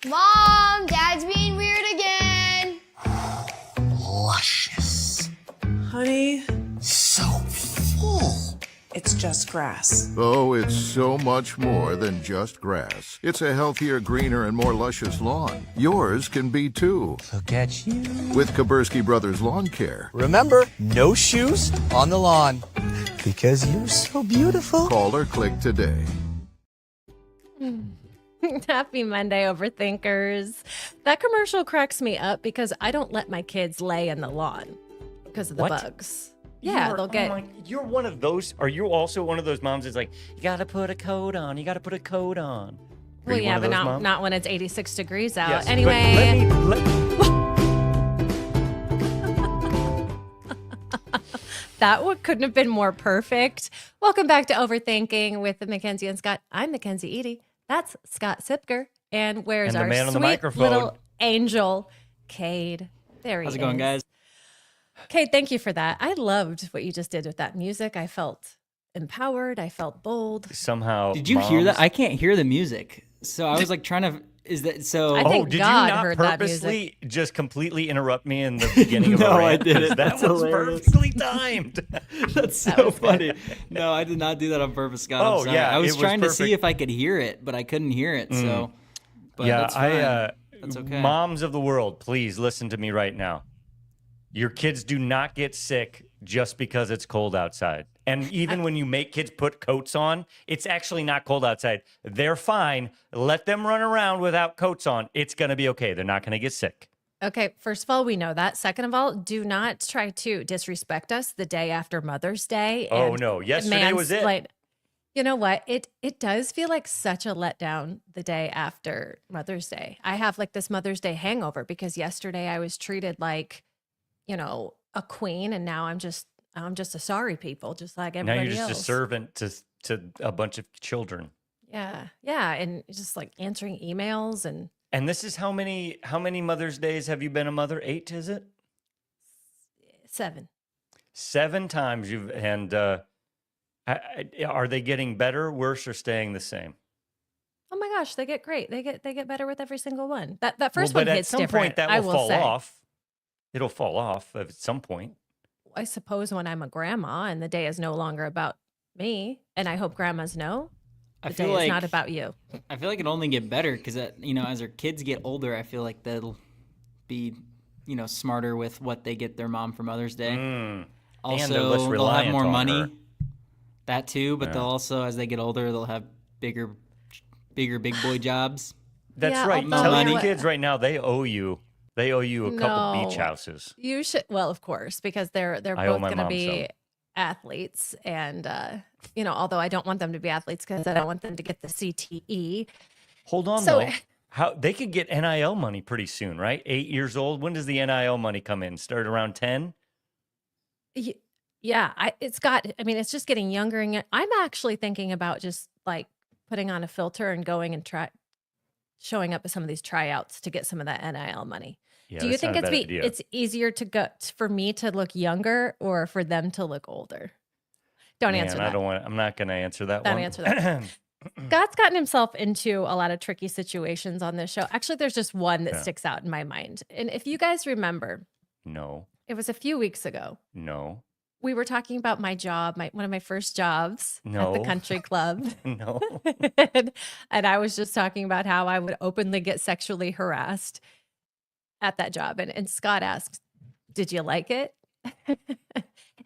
Mom, Dad's being weird again. Luscious. Honey, So full. it's just grass. Oh, it's so much more than just grass. It's a healthier, greener, and more luscious lawn. Yours can be too. Look at you. With Kabursky Brothers Lawn Care. Remember, no shoes on the lawn. Because you're so beautiful. Call or click today. Happy Monday, overthinkers. That commercial cracks me up because I don't let my kids lay in the lawn because of the What? bugs. Yeah, they'll get. You're one of those. Are you also one of those moms that's like, you gotta put a coat on. You gotta put a coat on. Are Well, you yeah, one of but those moms? not when it's 86 degrees out. Yes, but Anyway, couldn't have been more perfect. Welcome back to Overthinking with Mackenzie and Scott. I'm Mackenzie Edie. That's Scott Sipker. And where's And the our man on the sweet microphone. little angel, Cade? There he is. How's it going, guys? Cade, thank you for that. I loved what you just did with that music. I felt empowered. I felt bold. Somehow. Did you hear that? moms- I can't hear the music. So I was like trying to. Is that so? I Oh, think did God you not heard that purposely just completely interrupt me in the beginning of No, a I rant? didn't. Because That That's was hilarious. perfectly timed. That's That so was good. funny. No, I did not do that on purpose, Scott. Oh, I'm sorry. yeah, I was it was trying to see perfect. if I could hear it, but I couldn't hear it. So, but yeah, that's fine. That's okay. Moms of the world, please listen to me right now. Your kids do not get sick just because it's cold outside. And even when you make kids put coats on, it's actually not cold outside. They're fine. Let them run around without coats on. It's going to be okay. They're not going to get sick. Okay, first of all, we know that. Second of all, do not try to disrespect us the day after Mother's Day. Oh, and no. Yesterday was it. mansplain. You know what? It does feel like such a letdown the day after Mother's Day. I have like this Mother's Day hangover because yesterday I was treated like, a queen, and now I'm just a sorry people, just like Now everybody you're just else. a servant to a bunch of children. Yeah, and just like answering emails and And this is how many Mother's Days have you been a mother? 8, is it? 7. 7 times you've and are they getting better, worse, or staying the same? Oh my gosh, they get great. They get better with every single one. That first Well, one but hits at some different. point that I will will fall say. off. It'll fall off at some point. I suppose when I'm a grandma and the day is no longer about me, and I hope grandmas know I the feel day like is not about you. I feel like it only get better because as our kids get older, I feel like they'll be smarter with what they get their mom for Mother's Day. And Also, they're less they'll have reliant more on money. her. That too, but they'll also, as they get older, they'll have bigger big boy jobs. That's Yeah, right. although- Tell Money. your kids right now they owe you. They owe you a couple beach No. houses. You should, well, of course, because they're I owe both my going to mom be some. athletes, and although I don't want them to be athletes because I don't want them to get the CTE. Hold on So- though. How they could get NIL money pretty soon, right? 8 years old. When does the NIL money come in? Start around 10? Yeah, it's just getting younger and I'm actually thinking about just like putting on a filter and going and showing up at some of these tryouts to get some of that NIL money. Yeah, Do you that's think not a bad idea. it's easier to go for me to look younger or for them to look older? Don't Man, answer I that. don't want. I'm not going to answer that Don't one. answer that. Scott's gotten himself into a lot of tricky situations on this show. Actually, there's just one that Yeah. sticks out in my mind. And if you guys remember, No. it was a few weeks ago. No. We were talking about my job, one of my first jobs at the No. country club. No. and I was just talking about how I would openly get sexually harassed at that job. And Scott asked, "Did you like it?" and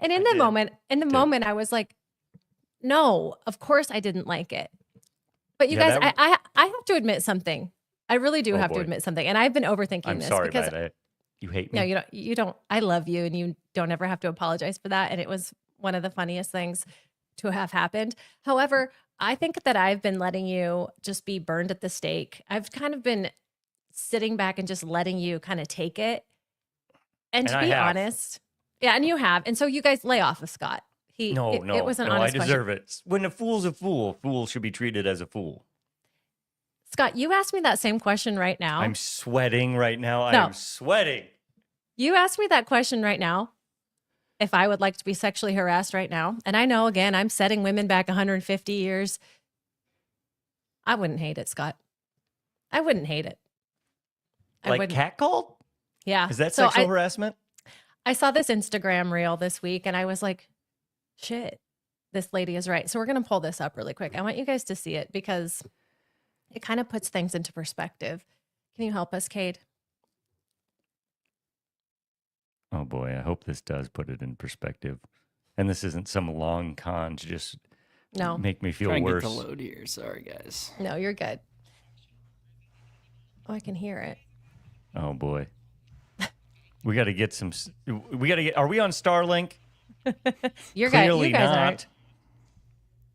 in I the did. moment, I was like, "No, of course I didn't like it." But you Yeah, guys, I have to admit something. I really do Oh, have boy. to admit something. And I've been overthinking I'm this sorry because about it. You hate me. no, you don't. I love you and you don't ever have to apologize for that. And it was one of the funniest things to have happened. However, I think that I've been letting you just be burned at the stake. I've kind of been sitting back and just letting you kind of take it. And to And I be have. honest, yeah, and you have. And so you guys lay off of Scott. It was an I honest deserve question. it. When a fool's a fool should be treated as a fool. Scott, you asked me that same question right now. I'm sweating right now. No. I'm sweating. You asked me that question right now, if I would like to be sexually harassed right now. And I know, again, I'm setting women back 150 years. I wouldn't hate it, Scott. I wouldn't hate it. Like wouldn't- catcalled? Yeah. Is that So sexual harassment? I saw this Instagram reel this week and I was like, shit, this lady is right. So we're going to pull this up really quick. I want you guys to see it because it kind of puts things into perspective. Can you help us, Cade? Oh boy, I hope this does put it in perspective. And this isn't some long con to just No. make me feel Trying to get worse. to load here. Sorry, guys. No, you're good. Oh, I can hear it. Oh boy. We got to get some. We got to get. Are we on Starlink? You Clearly guys not. aren't.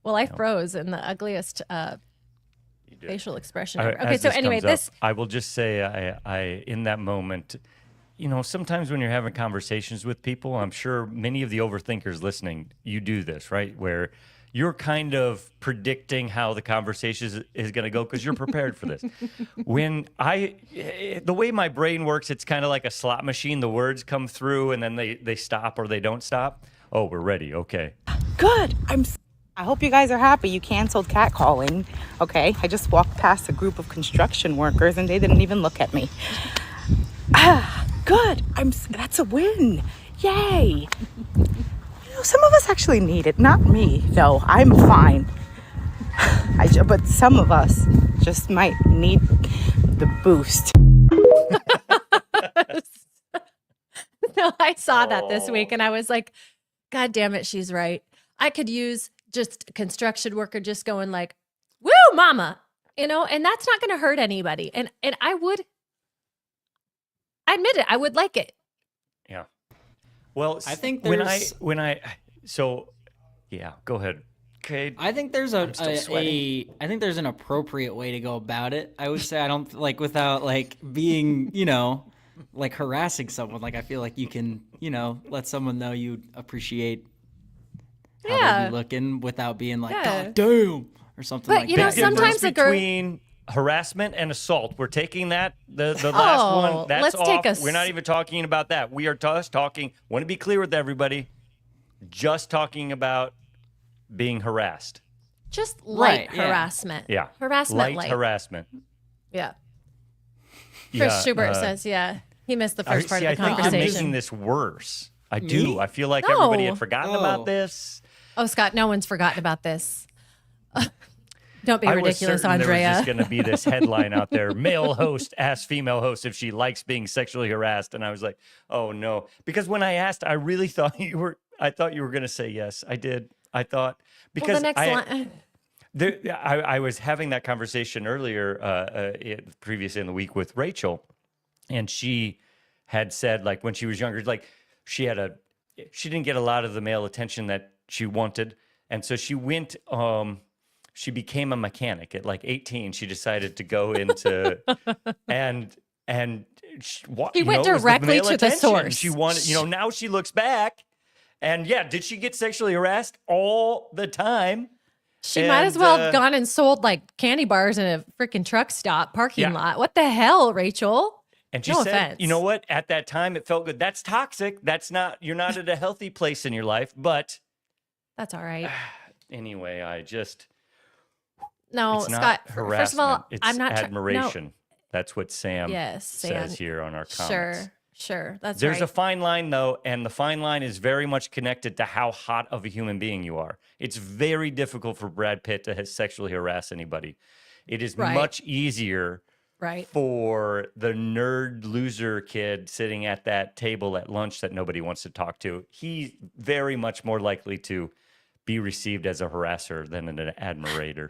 Well, I froze in the ugliest You did. facial expression I- ever. Okay, as so this anyway, comes up, this I will just say, I in that moment, you know, sometimes when you're having conversations with people, I'm sure many of the overthinkers listening, you do this, right? Where you're kind of predicting how the conversation is going to go because you're prepared for this. The way my brain works, it's kind of like a slot machine. The words come through and then they stop or they don't stop. Oh, we're ready. Okay. Good. I hope you guys are happy you canceled catcalling. Okay, I just walked past a group of construction workers and they didn't even look at me. Good. That's a win. Yay. You know, some of us actually need it. Not me, though. I'm fine. But some of us just might need the boost. No, I saw that this week and I was like, God damn it, she's right. I could use just a construction worker just going like, woo, mama, you know, and that's not going to hurt anybody. And I admit it, I would like it. Yeah. Well, I think when there's- yeah, go ahead. Okay. I think there's I'm still sweating. I think there's an appropriate way to go about it. I would say I don't like without like being, you know, like harassing someone. Like I feel like you can, you know, let someone know you appreciate how Yeah. they be looking without being like, Yeah. God damn, or something But, like you know, that. Big difference sometimes a girl- between harassment and assault. We're taking that the last Oh, one. That's let's off. take a We're not even talking about that. We are just talking. Want to be clear with everybody. Just talking about being harassed. Just light Right, yeah. harassment. Yeah. Harassment light harassment. Yeah. Yeah, Chris Schubert says, yeah, he missed the first part see, of the I think you're conversation. making this worse. I do. Me? I feel like everybody No. had forgotten Oh. about this. Oh, Scott, no one's forgotten about this. Don't be I was ridiculous, certain there was Andrea. just going to be this headline out there: male host asks female host if she likes being sexually harassed, and I was like, "Oh no!" Because when I asked, I really thought you were. I thought you were going to say yes. I did. I thought because Well, the next line. I was having that conversation earlier, previously in the week with Rachel, and she had said like when she was younger, like she didn't get a lot of the male attention that she wanted, and so she went. She became a mechanic at like 18. She decided to go into and she, He you went know, it was directly male to the attention. source. She wanted, you know, now she looks back, and yeah, did she get sexually harassed all the time? She might as And, well have gone and sold like candy bars in a freaking truck stop parking Yeah. lot. What the hell, Rachel? And she No said, offense. you know what? At that time, it felt good. That's toxic. That's not. You're not at a healthy place in your life. But That's all right. anyway, I just. No, It's not Scott, harassment. first of all, it's I'm not try- admiration. That's what Sam Yes, says Sam. here on our comments. Sure. That's There's right. a fine line, though, and the fine line is very much connected to how hot of a human being you are. It's very difficult for Brad Pitt to sexually harass anybody. It is Right. much easier right. for the nerd loser kid sitting at that table at lunch that nobody wants to talk to. He's very much more likely to be received as a harasser than an admirator.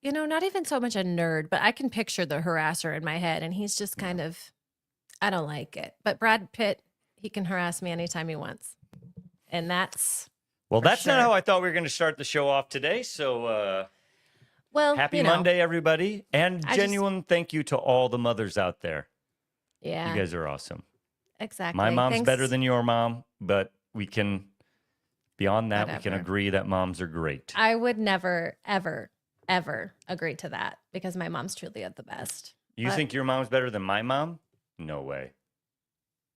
You know, not even so much a nerd, but I can picture the harasser in my head, and he's just kind of, I don't like it. But Brad Pitt, he can harass me anytime he wants. And that's, Well, that's not sure. how I thought we were going to start the show off today. So well, happy you know, Monday, everybody. And I just- genuine thank you to all the mothers out there. Yeah, You guys are awesome. exactly. My mom's Thanks. better than your mom, but we can, beyond that, we can Whatever. agree that moms are great. I would never, ever agree to that because my mom's truly the best. You But- think your mom's better than my mom? No way.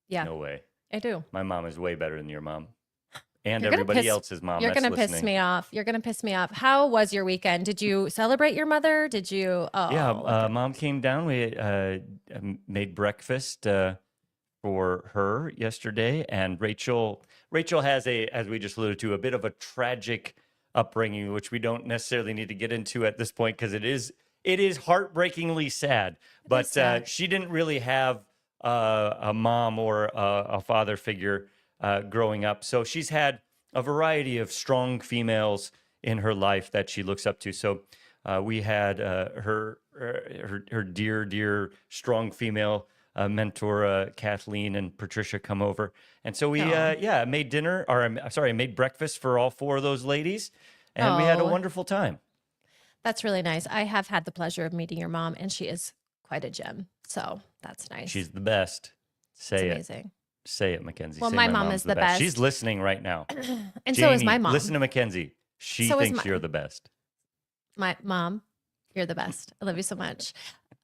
Yeah, No way. I do. My mom is way better than your mom. and You're gonna everybody piss- else's mom. You're that's gonna piss listening. me off. You're gonna piss me off. How was your weekend? Did you celebrate your mother? Did you? Oh, Yeah, mom came down. We made breakfast for her yesterday, and Rachel has as we just alluded to, a bit of a tragic upbringing, which we don't necessarily need to get into at this point because it is heartbreakingly sad. But sad. she didn't really have a mom or a father figure growing up, so she's had a variety of strong females in her life that she looks up to. So we had her dear strong female mentor Kathleen and Patricia come over, and so we made dinner, or I made breakfast for all four of those ladies, and we had a wonderful time. That's really nice. I have had the pleasure of meeting your mom, and she is quite a gem. So that's nice. She's the best. Say It's it. amazing. Say it, Mackenzie. Well, Say my mom mom's is the best. She's listening right now. And so is my Jamie, mom. Listen to Mackenzie. She So is thinks my- you're the best. My mom, you're the best. I love you so much.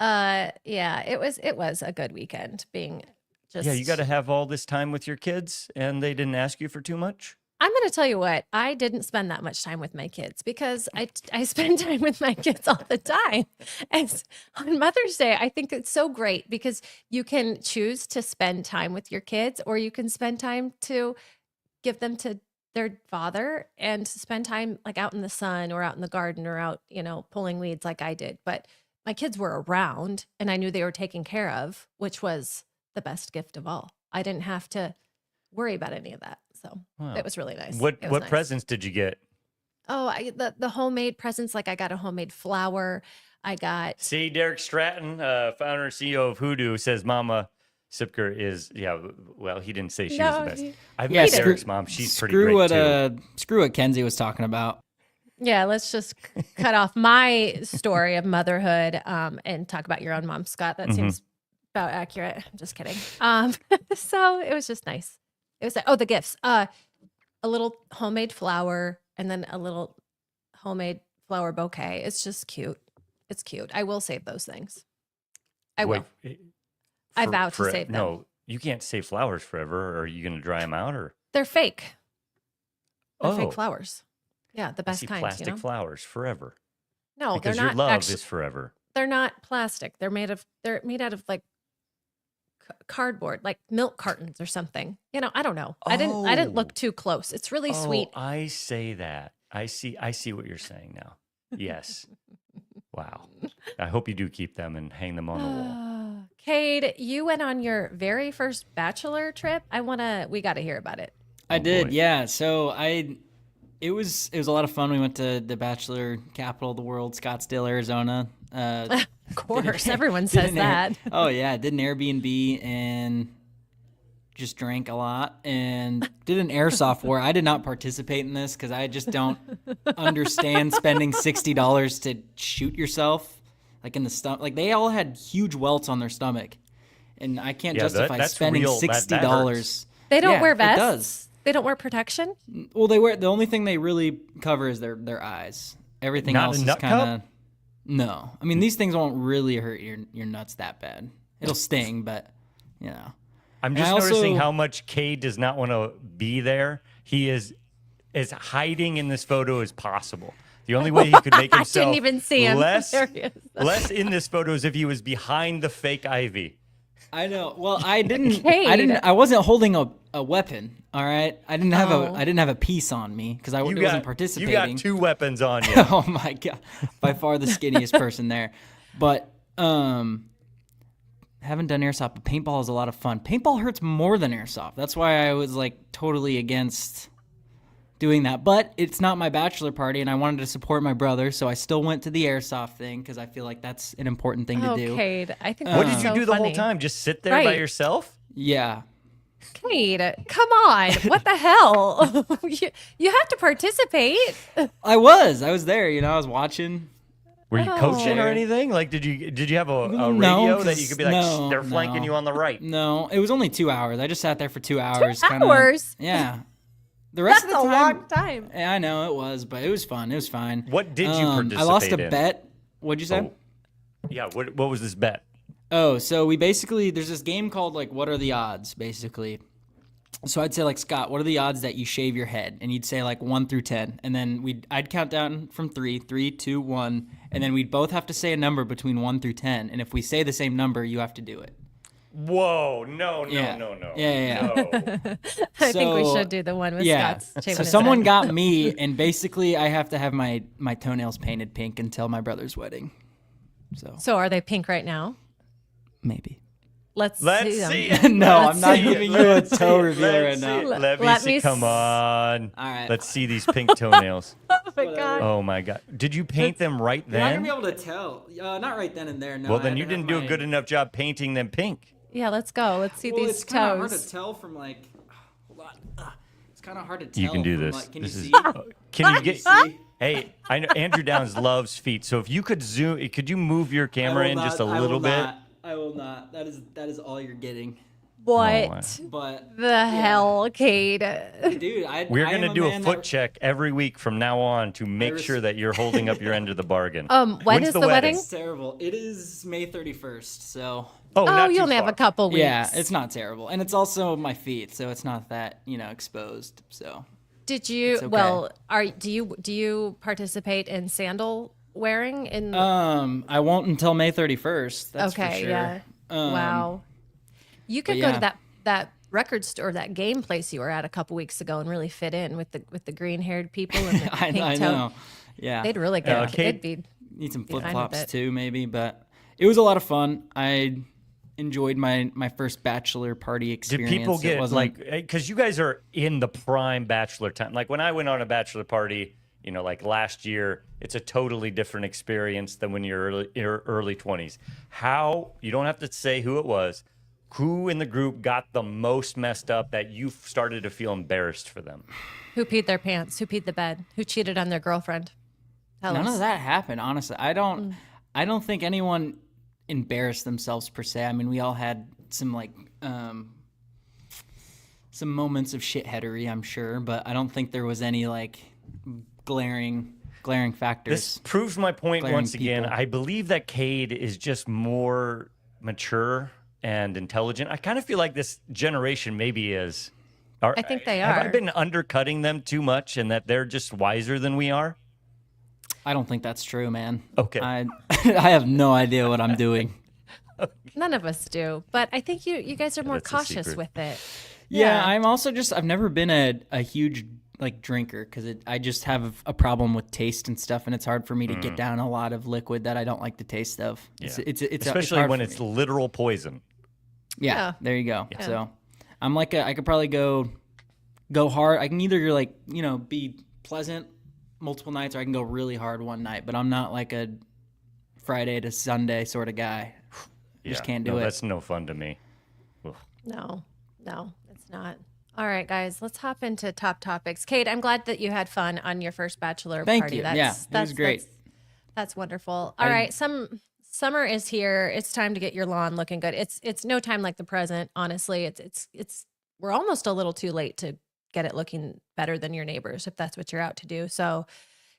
Yeah, it was a good weekend. Being just Yeah, you got to have all this time with your kids, and they didn't ask you for too much. I'm going to tell you what, I didn't spend that much time with my kids because I spend time with my kids all the time. And on Mother's Day, I think it's so great because you can choose to spend time with your kids, or you can spend time to give them to their father and spend time like out in the sun or out in the garden or out, pulling weeds like I did. But my kids were around and I knew they were taken care of, which was the best gift of all. I didn't have to worry about any of that. So Wow. it was really nice. What It was nice. presents did you get? Oh, the homemade presents. Like I got a homemade flower. I got See, Derek Stratton, founder and CEO of Hoodoo, says Mama Sipker is, well, he didn't say she was the best. I've met Derek's mom. She's pretty great too. Screw what Kenzie was talking about. Yeah, let's just cut off my story of motherhood and talk about your own mom, Scott. That seems about accurate. I'm just kidding. So it was just nice. It was the gifts. A little homemade flower and then a little homemade flower bouquet. It's just cute. It's cute. I will save those things. I will. I vow to save them. No, you can't save flowers forever. Are you going to dry them out or? They're fake. They're Oh. fake flowers. Yeah, the I best see kind. plastic flowers forever. No, Because they're your not. love Actually, is forever. they're not plastic. They're made out of like cardboard, like milk cartons or something. I don't know. I didn't look too close. It's really sweet. I say that. I see what you're saying now. Yes. Wow. I hope you do keep them and hang them on the wall. Cade, you went on your very first bachelor trip. We got to hear about it. I did, boy. yeah. So it was a lot of fun. We went to the bachelor capital of the world, Scottsdale, Arizona. Of course, everyone says that. Oh yeah, did an Airbnb and just drank a lot and did an airsoft war. I did not participate in this because I just don't understand spending $60 to shoot yourself, like in the stomach. Like they all had huge welts on their stomach, and I can't justify that's spending real. That $60. hurts. They don't Yeah, wear it vests. does. They don't wear protection. Well, the only thing they really cover is their eyes. Everything Not else a is nut kind of cup? no. I mean, these things won't really hurt your nuts that bad. It'll sting, but I'm And just I also- noticing how much Cade does not want to be there. He is as hiding in this photo as possible. The only way he could make I himself didn't even see him. less There he is. less in this photo is if he was behind the fake ivy. I know. Well, I didn't. Cade. I wasn't holding a weapon. All right. I didn't have Oh. a piece on me because I wasn't participating. You got two weapons on you. Oh my god! By far the skinniest person there, but haven't done airsoft. But paintball is a lot of fun. Paintball hurts more than airsoft. That's why I was like totally against doing that. But it's not my bachelor party, and I wanted to support my brother, so I still went to the airsoft thing because I feel like that's an important thing to do. Cade, I think What that's did you so do the whole funny. time? Just sit there by Right. yourself? Yeah. Cade, come on. What the hell? you have to participate. I was there. I was watching. Were you coaching or Oh. anything? Like, did you have a No, radio that 'cause- you could be like, no, they're flanking no. you on the right? No, it was only 2 hours. I just sat there for 2 hours. 2 hours? Yeah. The rest That's of the a time, long time. Yeah, I know it was, but it was fun. It was fine. What did you participate I lost a in? bet. What'd you say? Oh. Yeah, what was this bet? Oh, so we basically there's this game called like What Are the Odds, basically. So I'd say like, Scott, what are the odds that you shave your head? And you'd say like 1 through 10, and then I'd count down from 3, 3, 2, 1, and then we'd both have to say a number between 1 through 10. And if we say the same number, you have to do it. Whoa, no. Yeah. I think we should do the one with Scott's shaving So his someone head. got me, and basically I have to have my toenails painted pink until my brother's wedding. So are they pink right now? Maybe. Let's see them. it. No, Let's I'm not see giving you a toe reveal right now. Let me Let see. me Come on. All right. Let's see these pink toenails. Oh my God. Oh my God. Did you paint them right You're not then? gonna be able to tell. Not right then and there. No. Well, I then had you to didn't have do a good enough job painting them pink. Yeah, let's go. Let's see Well, these it's kind of hard toes. to tell from like. Hold on. It's kind of hard to tell. You can do from, this. Like, can This you is. see? Can you get? See? Hey, I know Andrew Downs loves feet. So if you could zoom, could you move your camera in just a little bit? I will not. That is all you're getting. What But the hell, Cade? dude, We're I am gonna do a man foot that- check every week from now on to make sure that you're holding up your end of the bargain. When When's is the wedding? It's terrible. It is May 31st, so Oh, not you too only have far. a couple weeks. yeah, it's not terrible, and it's also my feet, so it's not that exposed. So Did you? okay. Well, do you participate in sandal wearing? In I won't until May 31st. That's okay, for sure. yeah. Wow. You could but go yeah. to that record store, that game place you were at a couple weeks ago, and really fit in with the green haired people and the I pink toe. know. Yeah, They'd really get. Kate- They'd be. need some fine with flip flops it. too, maybe. But it was a lot of fun. I enjoyed my first bachelor party Did experience. people It get wasn't- like, because you guys are in the prime bachelor time? Like when I went on a bachelor party, like last year, it's a totally different experience than when you're early 20s. How, you don't have to say who it was, who in the group got the most messed up that you started to feel embarrassed for them? Who peed their pants? Who peed the bed? Who cheated on their girlfriend? Tell None us. of that happened, honestly. I don't think anyone embarrassed themselves per se. I mean, we all had some some moments of shitheadery, I'm sure, but I don't think there was any like glaring factors. This proves my point glaring once again. people. I believe that Cade is just more mature and intelligent. I kind of feel like this generation maybe is. I think they Have I are. been undercutting them too much and that they're just wiser than we are? I don't think that's true, man. Okay. I have no idea what I'm doing. None of us do, but I think you guys are more that's a cautious secret. with it. Yeah, I'm also I've never been a huge like drinker because I just have a problem with taste and stuff, and it's hard for me to get down a lot of liquid that I don't like the taste of. It's Especially hard when for it's me. literal poison. Yeah, there you go. So I'm like I could probably go hard. I can either like be pleasant multiple nights, or I can go really hard one night. But I'm not like a Friday to Sunday sort of guy. Just can't do it. That's no fun to me. Ugh. No, it's not. All right, guys, let's hop into top topics. Kate, I'm glad that you had fun on your first bachelor Thank party. you. Yeah, it was great. That's wonderful. All right, summer is here. It's time to get your lawn looking good. It's no time like the present. Honestly, it's we're almost a little too late to get it looking better than your neighbors if that's what you're out to do. So,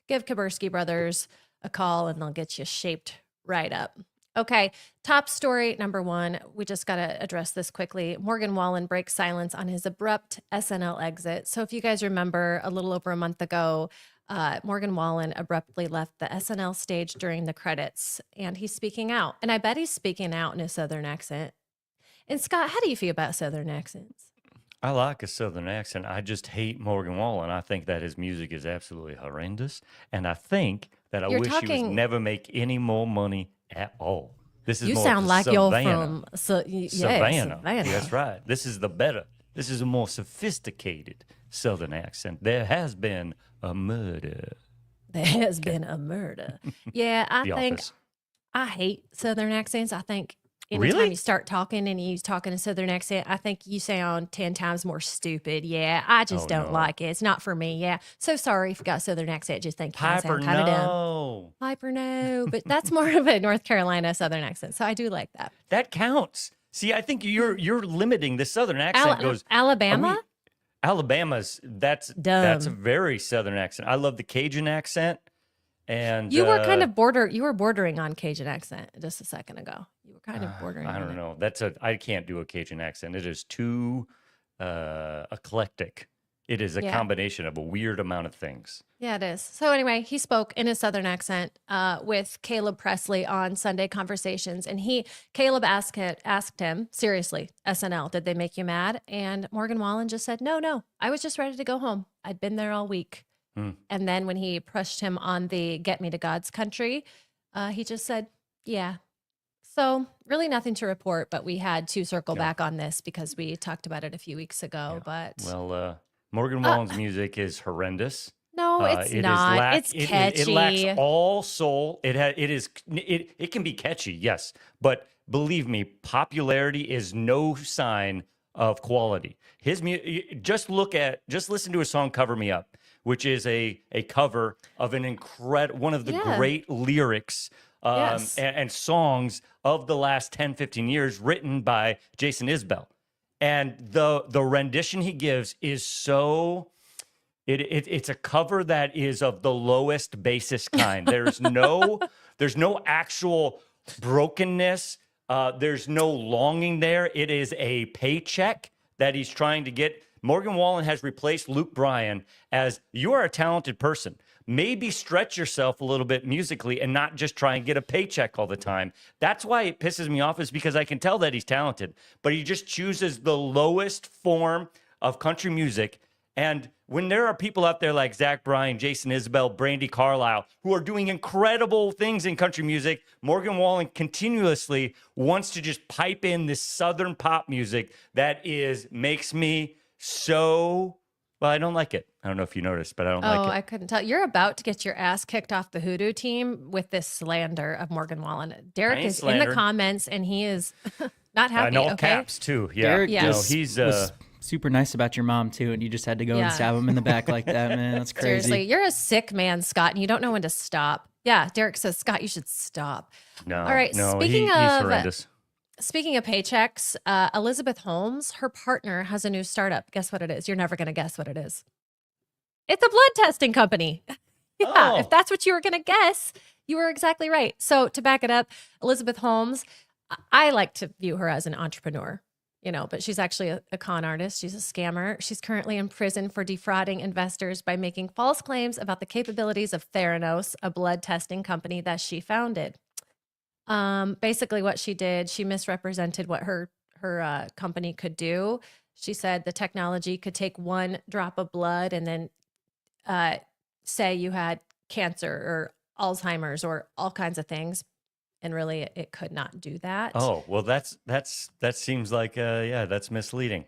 give Kaburski Brothers a call and they'll get you shaped right up. Okay, top story number one. We just got to address this quickly. Morgan Wallen breaks silence on his abrupt SNL exit. So if you guys remember, a little over a month ago, Morgan Wallen abruptly left the SNL stage during the credits, and he's speaking out. And I bet he's speaking out in a Southern accent. And Scott, how do you feel about Southern accents? I like a Southern accent. I just hate Morgan Wallen. I think that his music is absolutely horrendous. And I think that I You're wish he talking- would never make any more money at all. This is You more sound of like Savannah. you're from Savannah. Savannah. That's right. This is the better. This is a more sophisticated Southern accent. There has been a murder. There has been a murder. Yeah, I The think Office. I hate Southern accents. I think anytime Really? you start talking and you talk in a Southern accent, I think you sound 10 times more stupid. Yeah, I just Oh, don't no. like it. It's not for me. Yeah. So sorry if you got a Southern accent. Just think you Piper, sound kind of dumb. no. Hyper, no. But that's more of a North Carolina Southern accent. So I do like that. That counts. See, I think you're limiting the Southern accent. Goes Alabama? Alabama's that's a very Southern accent. I love the Cajun accent. And You were kind of you were bordering on Cajun accent just a second ago. You were kind of bordering I on don't it. know. I can't do a Cajun accent. It is too eclectic. It is a combination of a weird amount of things. Yeah, it is. So anyway, he spoke in his Southern accent with Caleb Presley on Sunday Conversations, and Caleb asked him seriously, SNL, did they make you mad? And Morgan Wallen just said, no, I was just ready to go home. I'd been there all week. And then when he pushed him on the Get Me to God's Country, he just said, yeah. So really nothing to report, but we had to circle back on this because we talked about it a few weeks ago. But Morgan Wallen's music is horrendous. No, it's not. It's catchy. It lacks all soul. It can be catchy, yes, but believe me, popularity is no sign of quality. His music. Just listen to his song "Cover Me Up," which is a cover of one of the great lyrics and songs of the last 10, 15 years, written by Jason Isbell. And the rendition he gives is so it's a cover that is of the lowest basis kind. There's no actual brokenness. There's no longing there. It is a paycheck that he's trying to get. Morgan Wallen has replaced Luke Bryan as, you are a talented person. Maybe stretch yourself a little bit musically and not just try and get a paycheck all the time. That's why it pisses me off, is because I can tell that he's talented, but he just chooses the lowest form of country music. And when there are people out there like Zach Bryan, Jason Isbell, Brandy Carlisle, who are doing incredible things in country music, Morgan Wallen continuously wants to just pipe in this Southern pop music that makes me so... Well, I don't like it. I don't know if you noticed, but I don't like it. Oh, I couldn't tell. You're about to get your ass kicked off the Hoodoo team with this slander of Morgan Wallen. Derek is in the comments, and he is not happy. In all caps, too. Yeah. Derek He's was super nice about your mom, too, and you just had to go and stab him in the back like that, man. That's crazy. Seriously, you're a sick man, Scott, and you don't know when to stop. Yeah, Derek says, Scott, you should stop. No, all right, no, he's horrendous. Speaking of paychecks, Elizabeth Holmes, her partner, has a new startup. Guess what it is? You're never going to guess what it is. It's a blood testing company. If that's what you were going to guess, you were exactly right. So to back it up, Elizabeth Holmes, I like to view her as an entrepreneur, but she's actually a con artist. She's a scammer. She's currently in prison for defrauding investors by making false claims about the capabilities of Theranos, a blood testing company that she founded. Basically what she did, she misrepresented what her company could do. She said the technology could take one drop of blood and then say you had cancer or Alzheimer's or all kinds of things. And really it could not do that. Oh, well, that seems like, that's misleading.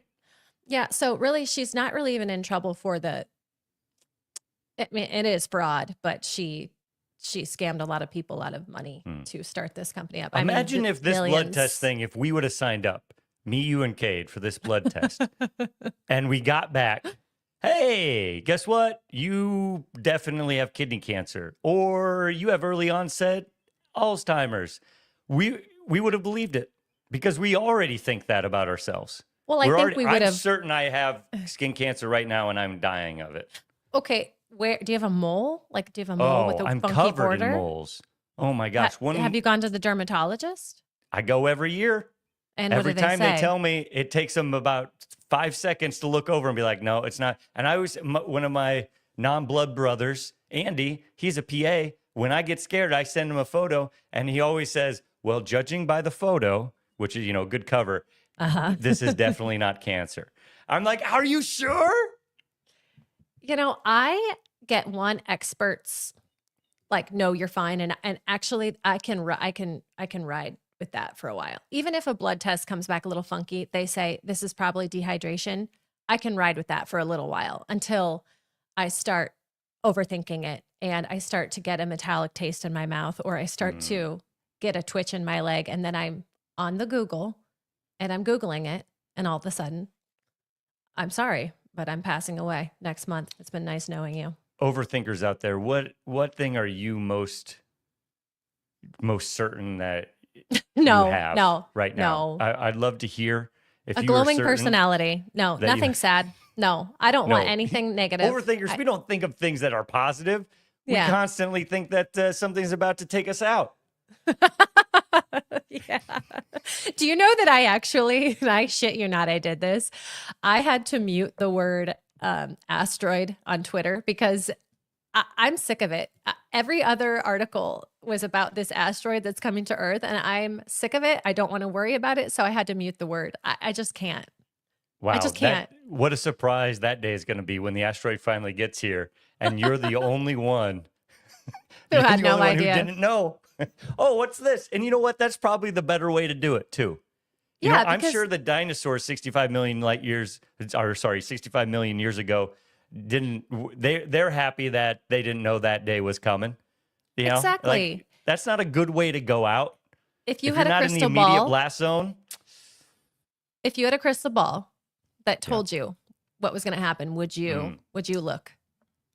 Yeah. So really, she's not really even in trouble for it is fraud, but she scammed a lot of people out of money to start this company up. Imagine if this blood test thing, if we would have signed up, me, you, and Cade, for this blood test, and we got back, hey, guess what? You definitely have kidney cancer, or you have early onset Alzheimer's. We would have believed it because we already think that about ourselves. Well, I think we would have. I'm certain I have skin cancer right now, and I'm dying of it. Okay. Where do you have a mole? Like, do you have a mole with a I'm funky covered border? in moles. Oh my gosh! Have you gone to the dermatologist? I go every year. And every what do time they say? they tell me, it takes them about 5 seconds to look over and be like, "No, it's not." And one of my non-blood brothers, Andy, he's a PA. When I get scared, I send him a photo, and he always says, "Well, judging by the photo, which is good cover, this is definitely not cancer." I'm like, "Are you sure?" I get one expert's like, "No, you're fine," and actually, I can ride with that for a while. Even if a blood test comes back a little funky, they say this is probably dehydration. I can ride with that for a little while until I start overthinking it and I start to get a metallic taste in my mouth, or I start to get a twitch in my leg, and then I'm on the Google and I'm Googling it, and all of a sudden, I'm sorry, but I'm passing away next month. It's been nice knowing you. Overthinkers out there, what thing are you most certain that you have right now? I'd love to hear if a you were glowing certain personality. No, nothing sad. No, I don't want anything negative. Overthinkers, we don't think of things that are positive. We constantly think that something's about to take us out. Yeah. Do you know that I actually, and I shit you not, I did this. I had to mute the word asteroid on Twitter because I'm sick of it. Every other article was about this asteroid that's coming to Earth, and I'm sick of it. I don't want to worry about it, so I had to mute the word. I just can't. Wow, I just can't. What a surprise that day is going to be when the asteroid finally gets here, and you're the only one Who you're had the no only one idea. who didn't know. Oh, what's this? And you know what? That's probably the better way to do it too. You Yeah, know, I'm because- sure the dinosaurs 65 million light years, or sorry, 65 million years ago, they're happy that they didn't know that day was coming. You know? Exactly. Like, that's not a good way to go out. If you If had you're a not in the crystal immediate ball, blast zone, if you had a crystal ball that told you what was going to happen, would you look?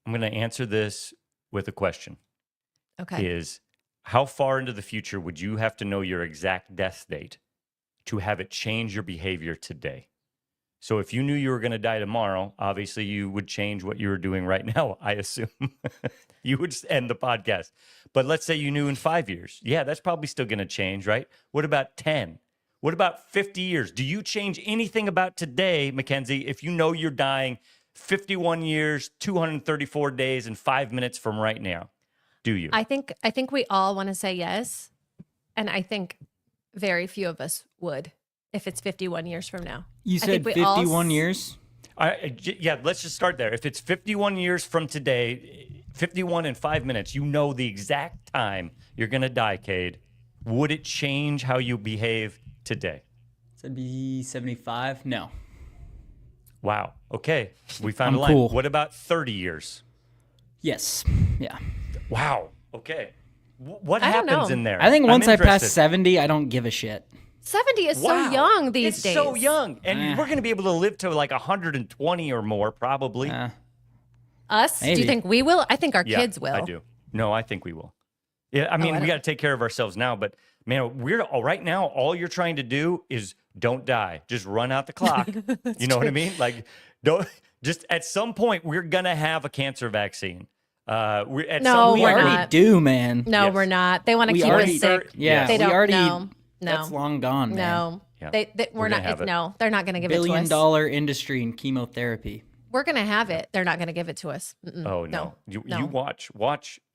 I'm going to answer this with a question. Okay. Is how far into the future would you have to know your exact death date to have it change your behavior today? So if you knew you were going to die tomorrow, obviously you would change what you were doing right now, I assume. You would end the podcast. But let's say you knew in 5 years. Yeah, that's probably still going to change, right? What about 10? What about 50 years? Do you change anything about today, Mackenzie, if you know you're dying 51 years, 234 days, and 5 minutes from right now? Do you? I think we all want to say yes, and I think very few of us would if it's 51 years from now. You I think said we all 51 years? Yeah, let's just start there. If it's 51 years from today, 51 and 5 minutes, you know the exact time you're going to die, Cade. Would it change how you behave today? So it'd be 75? No. Wow. Okay. We found I'm a line. cool. What about 30 years? Yes. Yeah. Wow. Okay. What I don't happens know. in there? I think I'm once I pass interested. 70, I don't give a shit. 70 is Wow. so young these It's days. so young. And we're going to be able to live to like 120 or more, probably. Us? Do Maybe. you think we will? I think our Yeah, kids will. I do. No, I think we will. Yeah, I mean, I we don't- got to take care of ourselves now, but man, right now, all you're trying to do is don't die. Just run out the clock. You know what I mean? Like, don't just at some point, we're going to have a cancer vaccine. At No, some We we're point, already not. do, man. No, Yes. we're not. They want to We keep already- us sick. Yeah, They we don't. already. No. That's long gone, man. No. Yeah. We're We're not. gonna have it. No, they're not going to give it to $1 us. billion industry in chemotherapy. We're going to have it. They're not going to give it to us. Mm-mm. Oh no! No. You watch,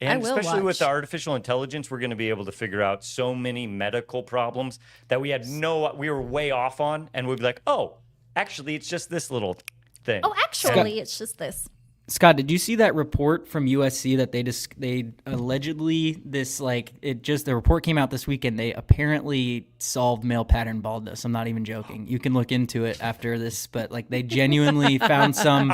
I and will especially with watch. the artificial intelligence, we're going to be able to figure out so many medical problems that we were way off on, and we'd be like, oh, actually, it's just this little thing. Oh, actually, it's just this. Scott, did you see that report from USC that they allegedly the report came out this weekend. They apparently solved male pattern baldness. I'm not even joking. You can look into it after this, but like they genuinely found some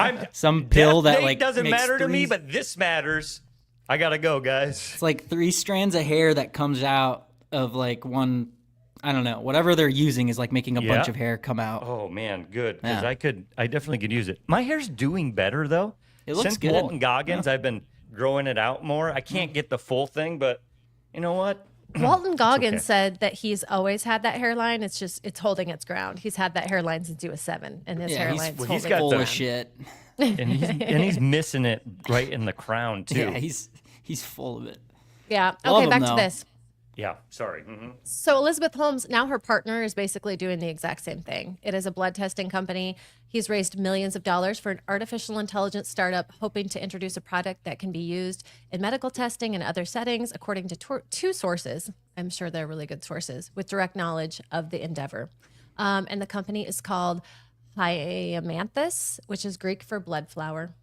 pill that date like doesn't makes matter to me, 3 but this matters. I gotta go, guys. it's like 3 strands of hair that comes out of like one. I don't know. Whatever they're using is like making a bunch Yeah. of hair come out. Oh man, good. Because Yeah. I definitely could use it. My hair's doing better though. It looks Since good. Walton Goggins, I've been growing it out more. I can't get the full thing, but you know what? Walton Goggins okay. said that he's always had that hairline. It's holding its ground. He's had that hairline since he was 7, and his Yeah, he's- hairline's well, holding he's got its Full the- ground. of shit. And he's missing it right in the crown too. Yeah, he's full of it. Yeah. Love Okay, him, back though. to this. Yeah, sorry. Mhm. So Elizabeth Holmes, now her partner is basically doing the exact same thing. It is a blood testing company. He's raised millions of dollars for an artificial intelligence startup hoping to introduce a product that can be used in medical testing and other settings, according to 2 sources. I'm sure they're really good sources with direct knowledge of the endeavor. And the company is called Hyamanthus, which is Greek for blood flower.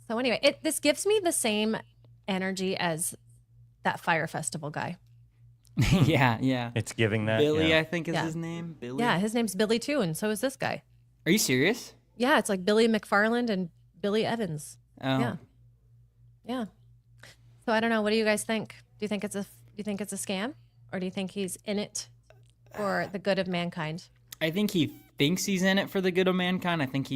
So anyway, this gives me the same energy as that Fire Festival guy. yeah. It's giving that. Billy, yeah. I think is Yeah. his name. Billy. Yeah, his name's Billy too, and so is this guy. Are you serious? Yeah, it's like Billy McFarland and Billy Evans. Oh. Yeah. Yeah. So I don't know. What do you guys think? Do you think it's a scam, or do you think he's in it for the good of mankind? I think he thinks he's in it for the good of mankind. I think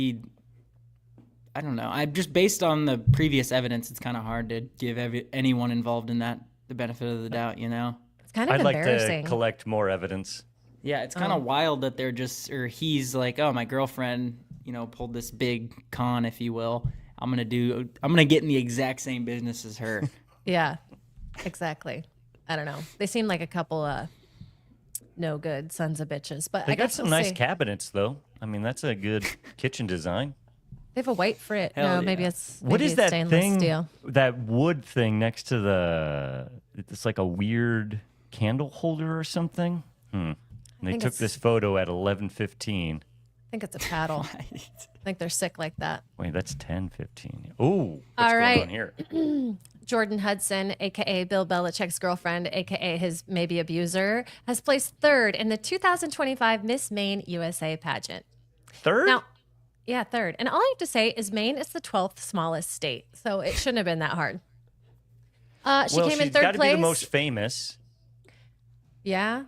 I don't know. I just based on the previous evidence, it's kind of hard to give anyone involved in that the benefit of the doubt, you know? It's kind of I'd like to embarrassing. collect more evidence. Yeah, it's kind of wild that they're he's like, oh, my girlfriend, pulled this big con, if you will. I'm going to get in the exact same business as her. Yeah, exactly. I don't know. They seem like a couple no good sons of bitches. But They I got guess some we'll nice see. cabinets, though. I mean, that's a good kitchen design. They have a white frit. Hell No, maybe yeah. it's What maybe is it's that stainless thing? steel. That wood thing next to the? It's like a weird candle holder or something. And they think took it's- this photo at 11:15. I think it's a paddle. I think they're sick like that. Wait, that's 10:15. Ooh, what's All going right. on here? Jordan Hudson, aka Bill Belichick's girlfriend, aka his maybe abuser, has placed third in the 2025 Miss Maine USA pageant. Third? Now, yeah, third. And all I have to say is Maine is the 12th smallest state, so it shouldn't have been that hard. She well, came in she's third got to place. be the most famous. Yeah.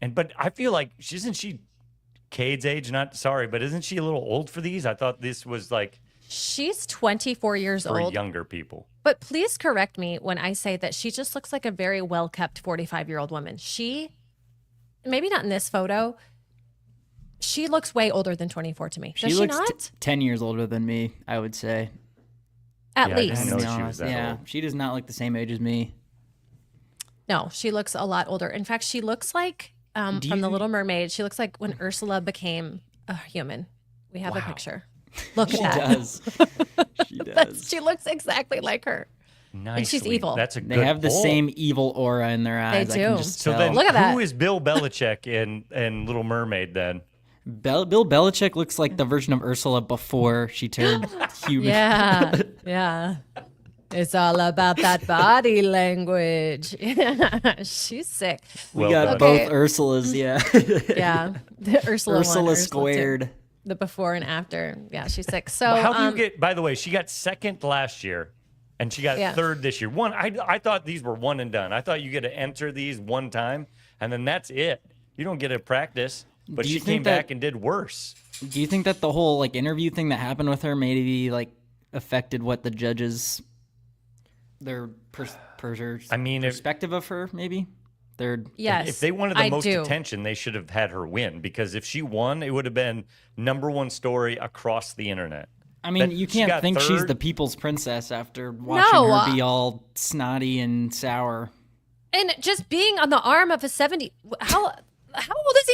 But I feel like isn't she Cade's age? Not sorry, but isn't she a little old for these? I thought this was like She's 24 years for old. younger people. But please correct me when I say that she just looks like a very well-kept 45-year-old woman. She, maybe not in this photo, she looks way older than 24 to me. Does she looks not? 10 years older than me, I would say. At Yeah, I least. didn't know To be she was honest. that yeah, old. she does not look the same age as me. No, she looks a lot older. In fact, she looks like from The Little Mermaid. She looks like when Ursula became a human. We have a picture. Look at She that. does. She does. She looks exactly like her. Nice. she's evil. That's a They good have the poll. same evil aura in their eyes. I do. can just So tell. then, Look at that. who is Bill Belichick in Little Mermaid? Then Bill Belichick looks like the version of Ursula before she turned human. Yeah. Yeah. It's all about that body language. She's sick. We Well got done. Okay. both Ursulas, yeah. Yeah. The Ursula one, Ursula two. squared. The before and after. Yeah, she's sick. So how do you get? By the way, she got second last year, and she got Yeah. third this year. I thought these were one and done. I thought you get to enter these one time, and then that's it. You don't get to practice. But Do you she came think that- back and did worse. Do you think that the whole like interview thing that happened with her maybe like affected what the judges their I mean, if- perspective of her maybe? Their yes. If they wanted the I most do. attention, they should have had her win, because if she won, it would have been #1 story across the internet. I mean, That you she can't got think she's third. the people's princess after watching No, her be all snotty and sour. And just being on the arm of a 70, how old is he?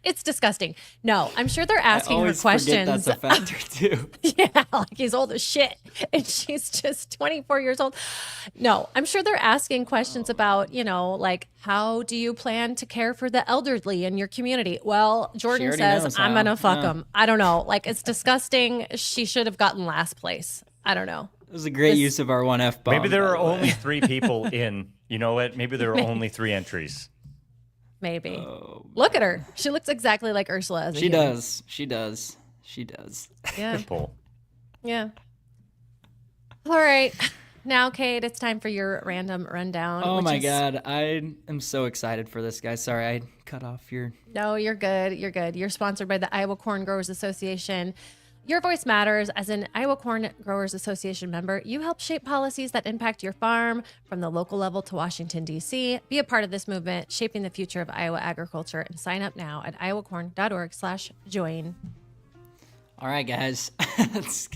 It's disgusting. No, I'm sure they're asking I her always forget questions. that's a factor too. Yeah, like he's old as shit. And she's just 24 years old. No, I'm sure they're asking questions about, like, how do you plan to care for the elderly in your community? Well, Jordan already says, knows I'm how. going to fuck Yeah. him. I don't know. Like, it's disgusting. She should have gotten last place. I don't know. It was a great use of our one F bomb. Maybe there by are the way. only 3 people in. You know what? Maybe there are only 3 entries. Maybe. Look at her. She looks exactly like Ursula as a She human. does. She does. She does. Yeah. Poll. Yeah. All right. Now, Cade, it's time for your random rundown. Oh which my is- god, I am so excited for this, guys. Sorry, I cut off your. No, you're good. You're good. You're sponsored by the Iowa Corn Growers Association. Your voice matters. As an Iowa Corn Growers Association member, you help shape policies that impact your farm from the local level to Washington, D.C. Be a part of this movement, shaping the future of Iowa agriculture, and sign up now at iowacorn.org/join. All right, guys. Let's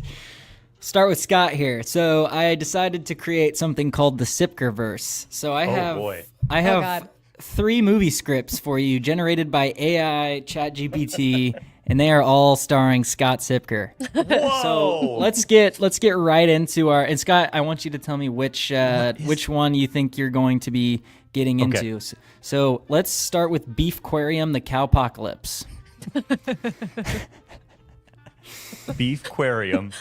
start with Scott here. So I decided to create something called the Sipkerverse. So I have boy. I have God. 3 movie scripts for you generated by AI ChatGPT, and they are all starring Scott Sipker. Whoa! So let's get right into our. And Scott, I want you to tell me which one you think you're going to be getting Okay. into. So let's start with Beefquarium, the Cowpocalypse. Beefquarium.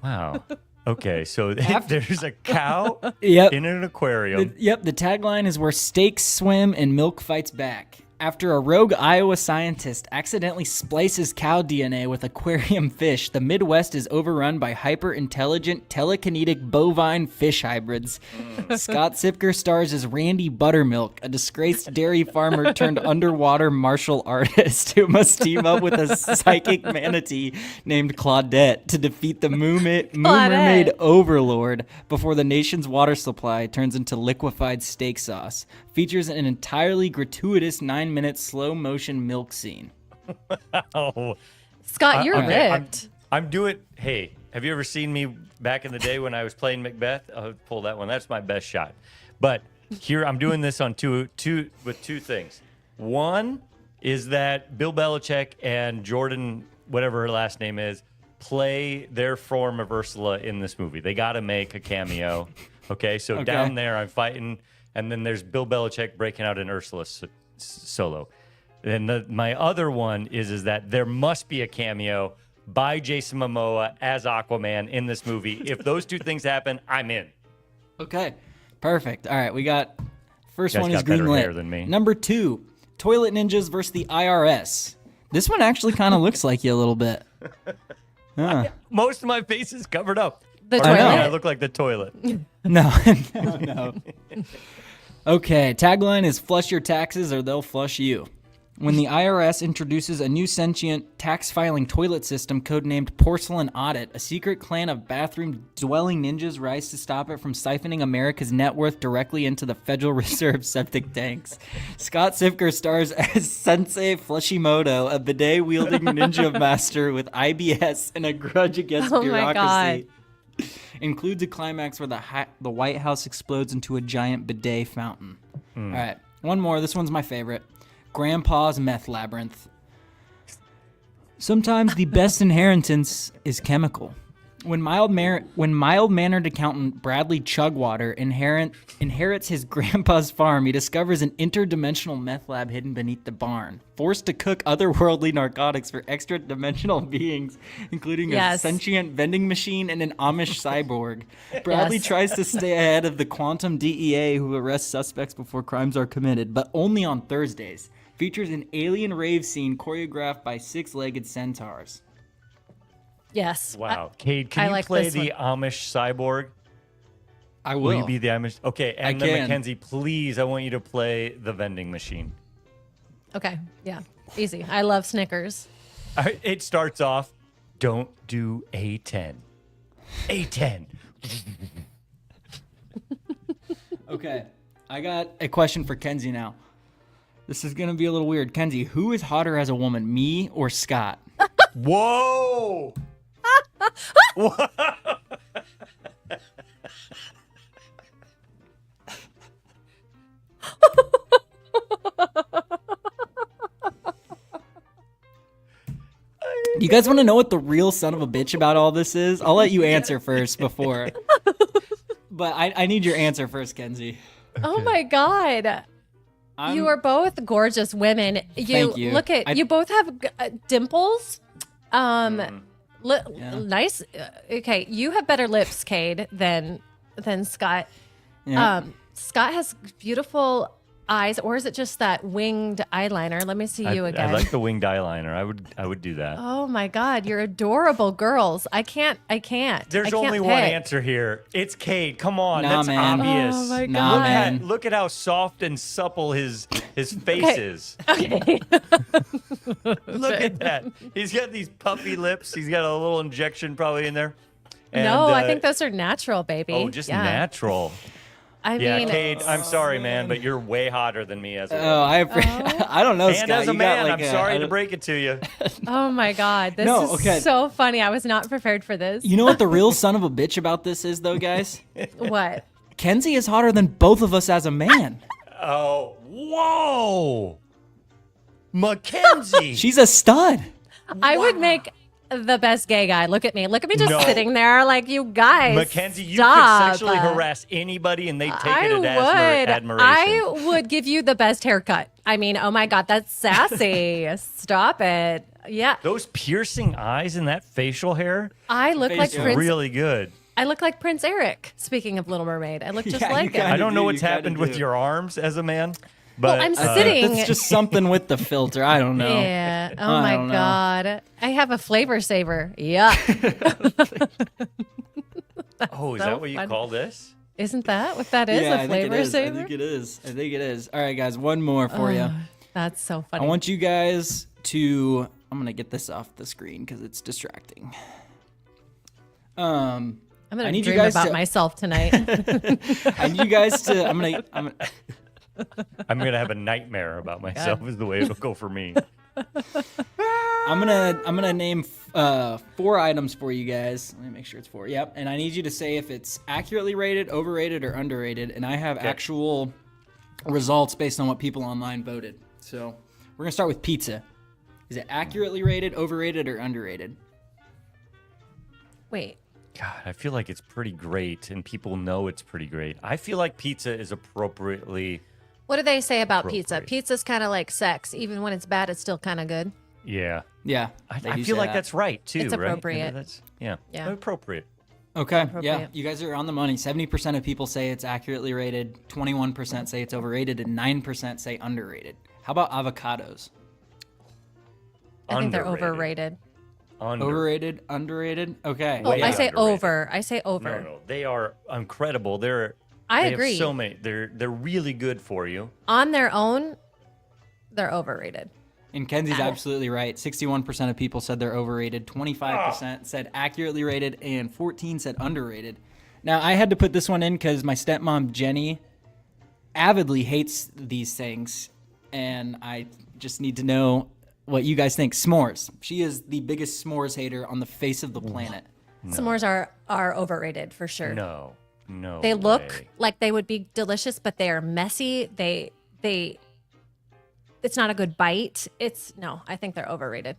Wow. Okay, so there's a cow Yep. in an aquarium. Yep, the tagline is where steaks swim and milk fights back. After a rogue Iowa scientist accidentally splices cow DNA with aquarium fish, the Midwest is overrun by hyper-intelligent, telekinetic bovine fish hybrids. Scott Sipker stars as Randy Buttermilk, a disgraced dairy farmer turned underwater martial artist who must team up with a psychic manatee named Claudette to defeat the Moo Mermaid overlord before the nation's water supply turns into liquefied steak sauce. Features an entirely gratuitous 9-minute slow-motion milk scene. Oh, Scott, you're okay, ripped. I'm doing. Hey, have you ever seen me back in the day when I was playing Macbeth? I'll pull that one. That's my best shot. But Here, I'm doing this on two things. One is that Bill Belichick and Jordan, whatever her last name is, play their form of Ursula in this movie. They got to make a cameo. Okay, so down there, I'm fighting, and then there's Bill Belichick breaking out in Ursula solo. And my other one is that there must be a cameo by Jason Momoa as Aquaman in this movie. If those two things happen, I'm in. Okay, perfect. All right, we got first You guys one got is better greenlit. hair than me. Number 2, Toilet Ninjas versus the IRS. This one actually kind of looks like you a little bit. Huh. Most of my face is covered up. The Or toilet. maybe I look like the toilet. No, no. Okay, tagline is flush your taxes or they'll flush you. When the IRS introduces a new sentient tax filing toilet system codenamed Porcelain Audit, a secret clan of bathroom-dwelling ninjas rise to stop it from siphoning America's net worth directly into the Federal Reserve septic tanks. Scott Sipker stars as Sensei Flushimoto, a bidet-wielding ninja master with IBS and a grudge against Oh my bureaucracy. Includes a climax where the White House explodes into a giant bidet fountain. All right, one more. This one's my favorite. Grandpa's Meth Labyrinth. Sometimes the best inheritance is chemical. When mild-mannered accountant Bradley Chugwater inherits his grandpa's farm, he discovers an interdimensional meth lab hidden beneath the barn. Forced to cook otherworldly narcotics for extra-dimensional beings, including a sentient vending machine and an Amish cyborg, Bradley tries to stay ahead of the quantum DEA who arrests suspects before crimes are committed, but only on Thursdays. Features an alien rave scene choreographed by 6-legged centaurs. Yes. Wow. Cade, can I you like play this the Amish cyborg? I Will you be the Amish? Okay, and then can. Mackenzie, please, I want you to play the vending machine. Okay. Yeah. Easy. I love Snickers. It starts off, don't do A10. A10. Okay, I got a question for Kenzie now. This is going to be a little weird. Kenzie, who is hotter as a woman, me or Scott? Whoa! Do you guys want to know what the real son of a bitch about all this is? I'll let you answer first before. But I need your answer first, Kenzie. Oh my God. You are both gorgeous women. Thank you. Look at you both have dimples. Nice. Okay, you have better lips, Cade, than Scott. Yeah. Scott has beautiful eyes, or is it just that winged eyeliner? Let me see you again. I like the winged eyeliner. I would do that. Oh my God, you're adorable girls. I can't. There's only one answer here. It's Cade. Come on, Nah, that's man. obvious. Oh my Nah, God. man. Look at how soft and supple his face is. Okay. Look at that. He's got these puffy lips. He's got a little injection probably in there. And, No, I think those are natural, baby. Oh, just Yeah. natural. I Yeah, mean, Cade, I'm sorry, man, but you're way hotter than me as a woman. Oh, I don't know, And Scott. as a You man, got, like, I'm sorry to break it to you. oh my God, this No, is okay. so funny. I was not prepared for this. You know what the real son of a bitch about this is, though, guys? What? Kenzie is hotter than both of us as a man. Oh, whoa. Mackenzie. She's a stud. I would make the best gay guy. Look at me. Look at me just No. sitting there like you guys. Mackenzie, you stop. could sexually harass anybody and they'd take I it as would. admiration. I would give you the best haircut. I mean, oh my God, that's sassy. Stop it. Yeah. Those piercing eyes and that facial hair, I look like Facial. Prince. really good. I look like Prince Eric. Speaking of Little Mermaid, I look just Yeah, like you him. kinda I don't know do, what's you kinda happened with do. your arms as a man, but I'm sitting. It's just something with the filter. I don't know. Yeah. Oh I my don't know. God. I have a flavor saver. Yeah. oh, is so that what you funny. call this? Isn't that what that is? Yeah, a I think it flavor is. saver? I think it is. All right, guys, one more for you. That's so I funny. want you guys to. I'm gonna get this off the screen because it's distracting. I'm I gonna need you dream guys about to- myself tonight. I need you guys to. I'm gonna. I'm gonna have a nightmare about myself. Is the way it'll go for me. I'm gonna name 4 items for you guys. Let me make sure it's 4. Yep. And I need you to say if it's accurately rated, overrated, or underrated. And I have actual results based on what people online voted. So we're gonna start with pizza. Is it accurately rated, overrated, or underrated? Wait. God, I feel like it's pretty great, and people know it's pretty great. I feel like pizza is appropriately. What do they say about pizza? Appropriate. Pizza's kind of like sex. Even when it's bad, it's still kind of good. Yeah. Yeah. I they do feel say like that. that's right, too, It's right? appropriate. That's, yeah. Yeah. Appropriate. Okay. Yeah. Appropriate. You guys are on the money. 70% of people say it's accurately rated. 21% say it's overrated, and 9% say underrated. How about avocados? I think they're Underrated. overrated. Overrated, underrated. Okay. Oh, Way I say underrated. over. I say over. No, they are incredible. I they agree. Have so many. They're really good for you. On their own, they're overrated. And Kenzie's absolutely right. 61% of people said they're overrated. 25% said accurately rated, and 14% said underrated. Now, I had to put this one in because my stepmom, Jenny, avidly hates these things. And I just need to know what you guys think. S'mores. She is the biggest s'mores hater on the face of the planet. S'mores are overrated for sure. No. They look way. like they would be delicious, but they are messy. It's not a good bite. I think they're overrated.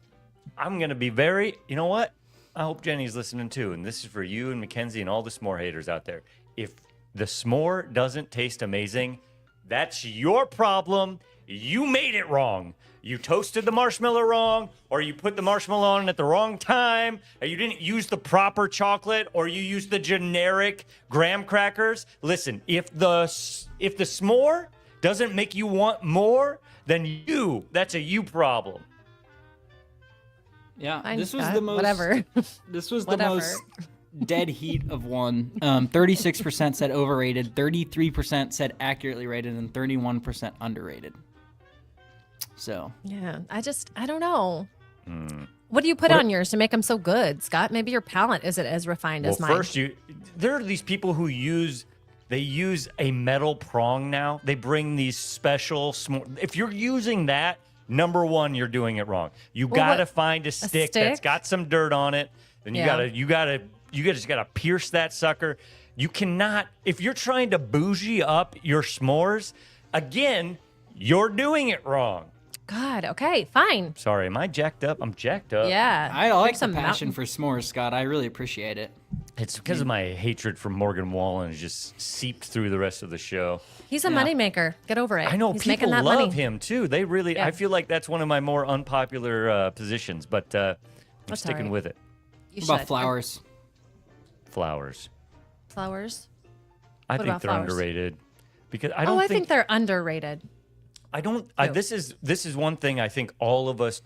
I'm gonna be very. You know what? I hope Jenny's listening too, and this is for you and Mackenzie and all the s'more haters out there. If the s'more doesn't taste amazing, that's your problem. You made it wrong. You toasted the marshmallow wrong, or you put the marshmallow on at the wrong time, or you didn't use the proper chocolate, or you used the generic graham crackers. Listen, if the s'more doesn't make you want more, then that's a you problem. Yeah, Fine, this was Scott, the most. whatever. This was the Whatever. most dead heat of one. 36% said overrated, 33% said accurately rated, and 31% underrated. So Yeah, I don't know. What do you put on yours to make them so good, Scott? Maybe your palate isn't as refined as mine. First, there are these people who use a metal prong now. They bring these special if you're using that, number one, you're doing it wrong. You gotta find a stick that's got some dirt on it. Then you just gotta pierce that sucker. You cannot, if you're trying to bougie up your s'mores, again, you're doing it wrong. God, okay, fine. Sorry, am I jacked up? I'm jacked up. Yeah. I like Here's the some passion mountain- for s'mores, Scott. I really appreciate it. It's because of my hatred for Morgan Wallen just seeped through the rest of the show. He's a moneymaker. Get over it. I know He's people making that love money. him too. They really. Yeah. I feel like that's one of my more unpopular positions, but I'm That's sticking all right. with it. You What about should. flowers? Flowers. Flowers? I What think about they're flowers? underrated because I don't I think they're underrated. I don't. No. This is one thing I think all of us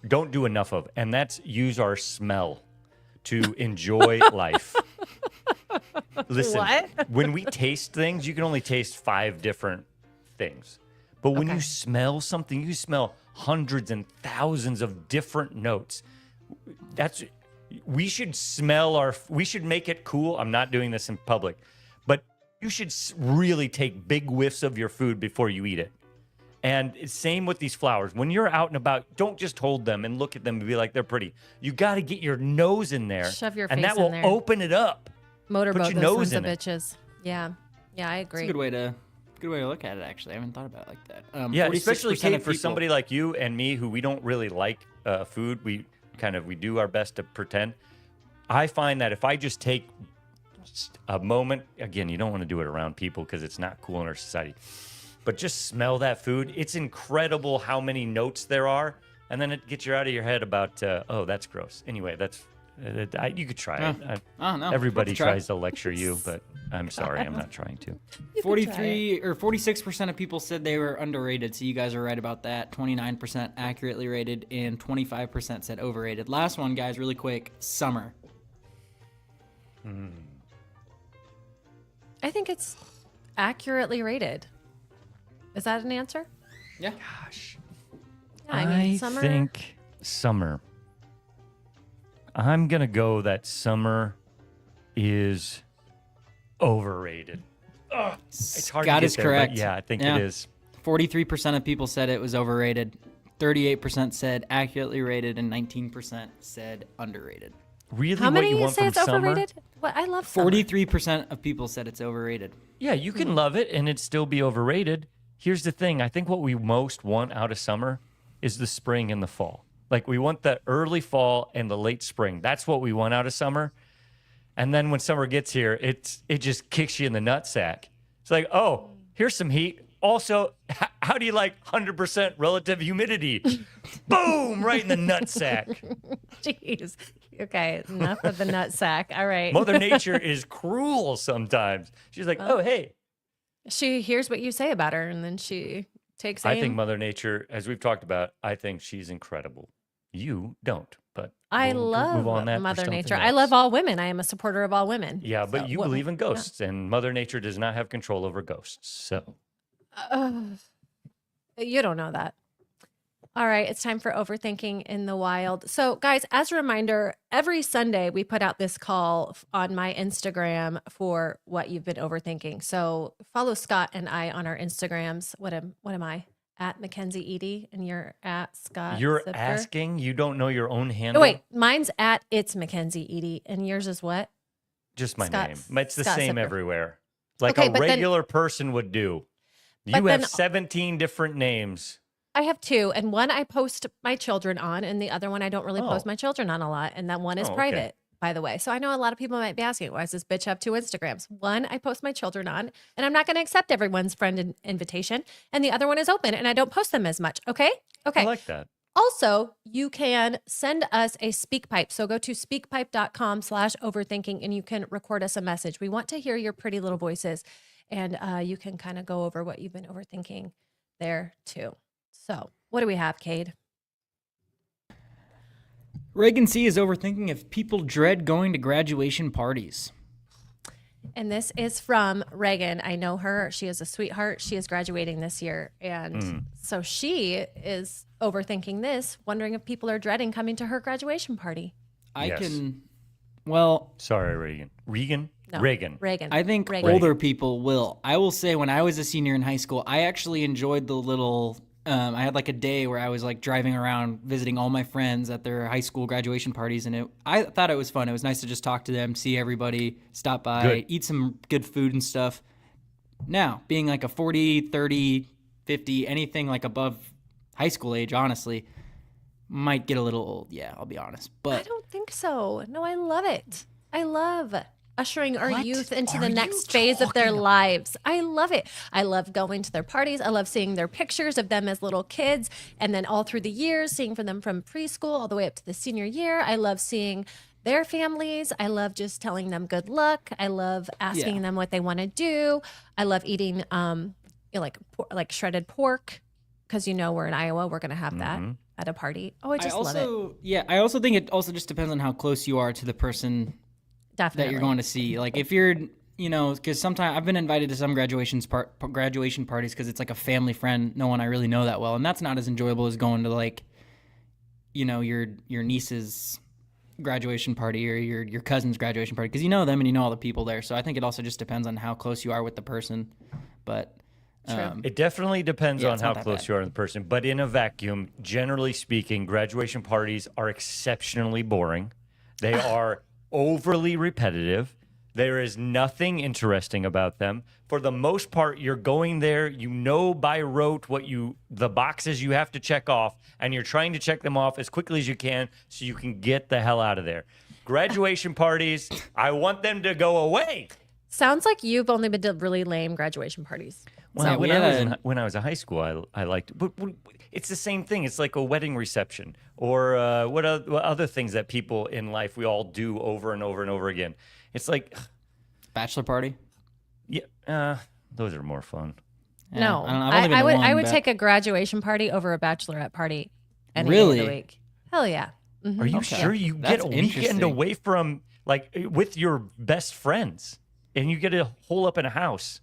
don't do enough of, and that's use our smell to enjoy life. Listen, What? when we taste things, you can only taste 5 different things. But when you smell something, you smell hundreds and thousands of different notes. We should make it cool. I'm not doing this in public, but you should really take big whiffs of your food before you eat it. And it's same with these flowers. When you're out and about, don't just hold them and look at them and be like, they're pretty. You got to get your nose in there. Shove your and face that will in there. open it up. Motorboat Put your those nose sons of in it. bitches. Yeah. Yeah, I It's agree. a good way to look at it. Actually, I haven't thought about it like that. Yeah, especially 46% Kate, of for people- somebody like you and me who we don't really like food. We do our best to pretend. I find that if I just take a moment, again, you don't want to do it around people because it's not cool in our society, but just smell that food. It's incredible how many notes there are, and then it gets you out of your head about, oh, that's gross. Anyway, you could try it. Oh no, Everybody let's try. tries to lecture you, but I'm sorry, I'm not trying to. 46% of people said they were underrated. So you guys are right about that. 29% accurately rated, and 25% said overrated. Last one, guys, really quick. Summer. I think it's accurately rated. Is that an answer? Yeah. Gosh. Yeah, I mean, summer. think summer. I'm going to go that summer is overrated. Ugh, it's hard Scott to get is there, correct. but yeah, I think Yeah. it is. 43% of people said it was overrated. 38% said accurately rated, and 19% said underrated. Really, How what many you want say from it's summer? overrated? What I love summer. 43% of people said it's overrated. Yeah, you can love it and it still be overrated. Here's the thing. I think what we most want out of summer is the spring and the fall. Like we want the early fall and the late spring. That's what we want out of summer. And then when summer gets here, it just kicks you in the nutsack. It's like, oh, here's some heat. Also, how do you like 100% relative humidity? Boom, right in the nutsack. Jeez. Okay, enough of the nutsack. All right. Mother Nature is cruel sometimes. She's like, oh, hey. She hears what you say about her, and then she takes aim. I think Mother Nature, as we've talked about, I think she's incredible. You don't, but I we'll love move on that for Mother something Nature. else. I love all women. I am a supporter of all women. Yeah, but So, you believe in ghosts, and Mother Nature does not have control over ghosts. So You don't know that. All right, it's time for Overthinking in the Wild. So, guys, as a reminder, every Sunday we put out this call on my Instagram for what you've been overthinking. So, follow Scott and I on our Instagrams. What am I? At Mackenzie Edie, and you're at Scott. you're Sipker. asking, you don't know your own No, handle? wait, mine's at It's Mackenzie Edie, and yours is what? Just my Scott- name. It's the Scott same Sipker. everywhere. Like Okay, a but then- regular person would do. You But have then- 17 different names. I have two, and one I post my children on, and the other one I don't really post Oh. my children on a lot, and that one is Oh, okay. private, by the way. So I know a lot of people might be asking, why does this bitch have two Instagrams? One I post my children on, and I'm not going to accept everyone's friend invitation, and the other one is open, and I don't post them as much. Okay? Okay. I like that. Also, you can send us a SpeakPipe. So go to speakpipe.com/overthinking and you can record us a message. We want to hear your pretty little voices, and you can kind of go over what you've been overthinking there too. So what do we have, Cade? Reagan C is overthinking if people dread going to graduation parties. And this is from Reagan. I know her. She is a sweetheart. She is graduating this year. And so she is overthinking this, wondering if people are dreading coming to her graduation party. Yes. Well, Sorry, Reagan. Regan? No, Reagan. Reagan. I think Reagan. older people will. I will say when I was a senior in high school, I actually enjoyed the little, I had like a day where I was like driving around visiting all my friends at their high school graduation parties. And I thought it was fun. It was nice to just talk to them, see everybody, stop by, Good. eat some good food and stuff. Now, being like a 40, 30, 50, anything like above high school age, honestly, might get a little old. Yeah, I'll be honest. I But don't think so. No, I love it. I love ushering our What youth into are the you next phase of their talking about? lives. I love it. I love going to their parties. I love seeing their pictures of them as little kids, and then all through the years, seeing from them from preschool all the way up to the senior year. I love seeing their families. I love just telling them good luck. I love asking Yeah. them what they want to do. I love eating like shredded pork, because we're in Iowa. We're gonna have that at a party. Oh, I just love it. I also think it also just depends on how close you are to the person Definitely. that you're going to see. Like if you're, because sometimes I've been invited to some graduation parties because it's like a family friend, no one I really know that well, and that's not as enjoyable as going to like, your niece's graduation party or your cousin's graduation party, because you know them and you know all the people there. So I think it also just depends on how close you are with the person. But It definitely depends Yeah, on it's how not that close bad. you are to the person. But in a vacuum, generally speaking, graduation parties are exceptionally boring. They are overly repetitive. There is nothing interesting about them. For the most part, you're going there, by rote the boxes you have to check off, and you're trying to check them off as quickly as you can so you can get the hell out of there. Graduation parties, I want them to go away. Sounds like you've only been to really lame graduation parties. Well, Yeah, when I was in high school, I liked it. But it's the same thing. It's like a wedding reception or what other things that people in life we all do over and over and over again. It's like, bachelor party. yeah, those are more fun. Yeah, No, I don't know. I've only been I to would one, I would but- take a graduation party over a bachelorette party any Really? day of the week. Hell yeah. Are you Okay. sure you That's get a weekend interesting. away from with your best friends and you get a hole up in a house?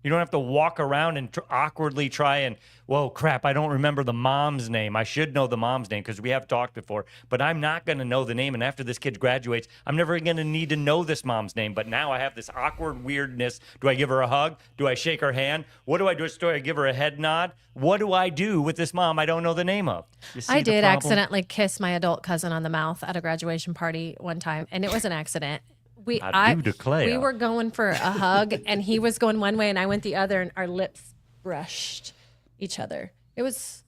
You don't have to walk around and awkwardly try and, whoa, crap, I don't remember the mom's name. I should know the mom's name because we have talked before, but I'm not going to know the name. And after this kid graduates, I'm never going to need to know this mom's name. But now I have this awkward weirdness. Do I give her a hug? Do I shake her hand? What do I do? Do I give her a head nod? What do I do with this mom I don't know the name of? You see I the did problem? accidentally kiss my adult cousin on the mouth at a graduation party one time, and it was an accident. I do declare. We were going for a hug, and he was going one way, and I went the other, and our lips brushed each other. It was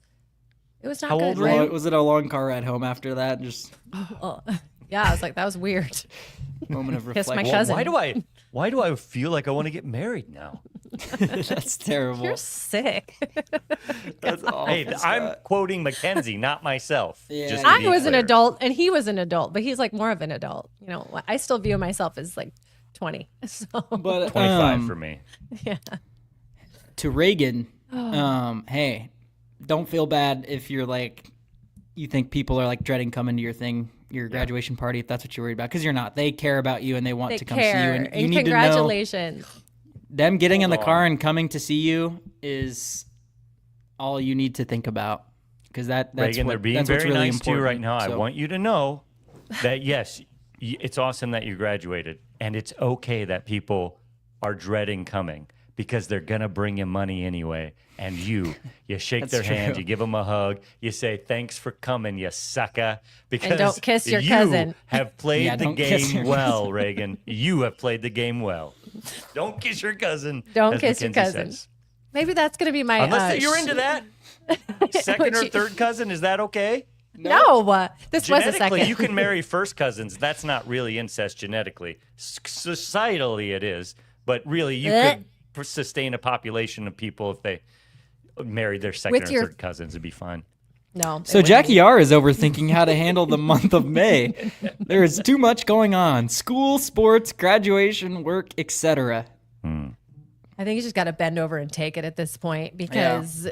not How good. old were right? you? Was it a long car ride home after that? Just Yeah, I was like, that was weird. moment of Kiss my reflection. cousin. Why do I feel like I want to get married now? That's terrible. You're sick. That's awful. Hey, I'm quoting Mackenzie, not myself. Yeah, just to I be was an clear. adult, and he was an adult, but he's like more of an adult. You know, I still view myself as like 20. So But 25 for me. yeah. to Reagan, hey, don't feel bad if you're like, you think people are like dreading coming to your graduation party, if that's what you're worried about, because you're not. They care about you and they want They to come see you, care. and you And need to know congratulations. them getting in the Hold car on. and coming to see you is all you need to think about, because that's Reagan, what, they're being that's what's very really nice to you important. right now. I So- want you to know that, yes, it's awesome that you graduated, and it's okay that people are dreading coming because they're going to bring you money anyway. And you shake That's their hand, true. you give them a hug, you say, thanks for coming, you sucker. Because don't kiss your you cousin. have played Yeah, the don't kiss game your well, Reagan. You have played the game well. Don't kiss your cousin. Don't as kiss your Mackenzie cousin. says. Maybe that's going to be my. Unless you're into that. Second or third cousin, is that okay? No, this was a Genetically, second. you can marry first cousins. That's not really incest genetically. Societally, it is. But really, you could sustain a population of people if they married their second With or your- third cousins. It'd be fine. No. So Jackie R is overthinking how to handle the month of May. There is too much going on: school, sports, graduation, work, etc. I think you just got to bend over and take it at this point because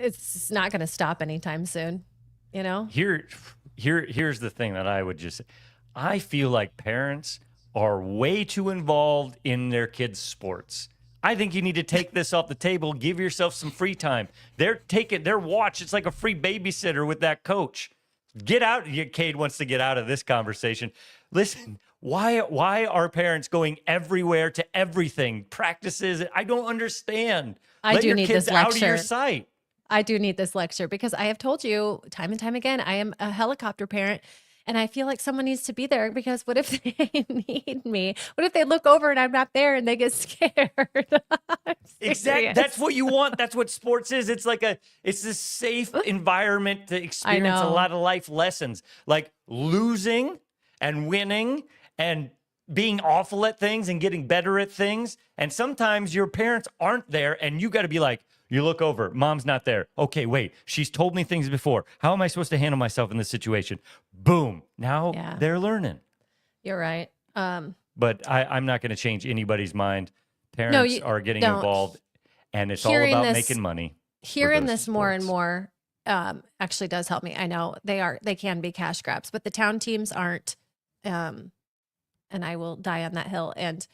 it's not going to stop anytime soon. You know? Here's the thing that I would just say. I feel like parents are way too involved in their kids' sports. I think you need to take this off the table. Give yourself some free time. They're taking their watch. It's like a free babysitter with that coach. Get out. Cade wants to get out of this conversation. Listen, why are parents going everywhere to everything? Practices. I don't understand. I Let do your need kids this out of your lecture. sight. I do need this lecture because I have told you time and time again, I am a helicopter parent and I feel like someone needs to be there because what if they need me? What if they look over and I'm not there and they get scared? Exactly. Serious. That's what you want. That's what sports is. It's this safe environment to experience a know. lot of life lessons, like losing and winning and being awful at things and getting better at things. And sometimes your parents aren't there and you got to be like, you look over, mom's not there. Okay, wait, she's told me things before. How am I supposed to handle myself in this situation? Boom. Now Yeah. they're learning. You're right. But I'm not going to change anybody's mind. Parents you are getting don't. involved, and it's all Hearing about this- making money. Hearing those this more and sports. more actually does help me. I know they can be cash grabs, but the town teams aren't. And I will die on that hill. And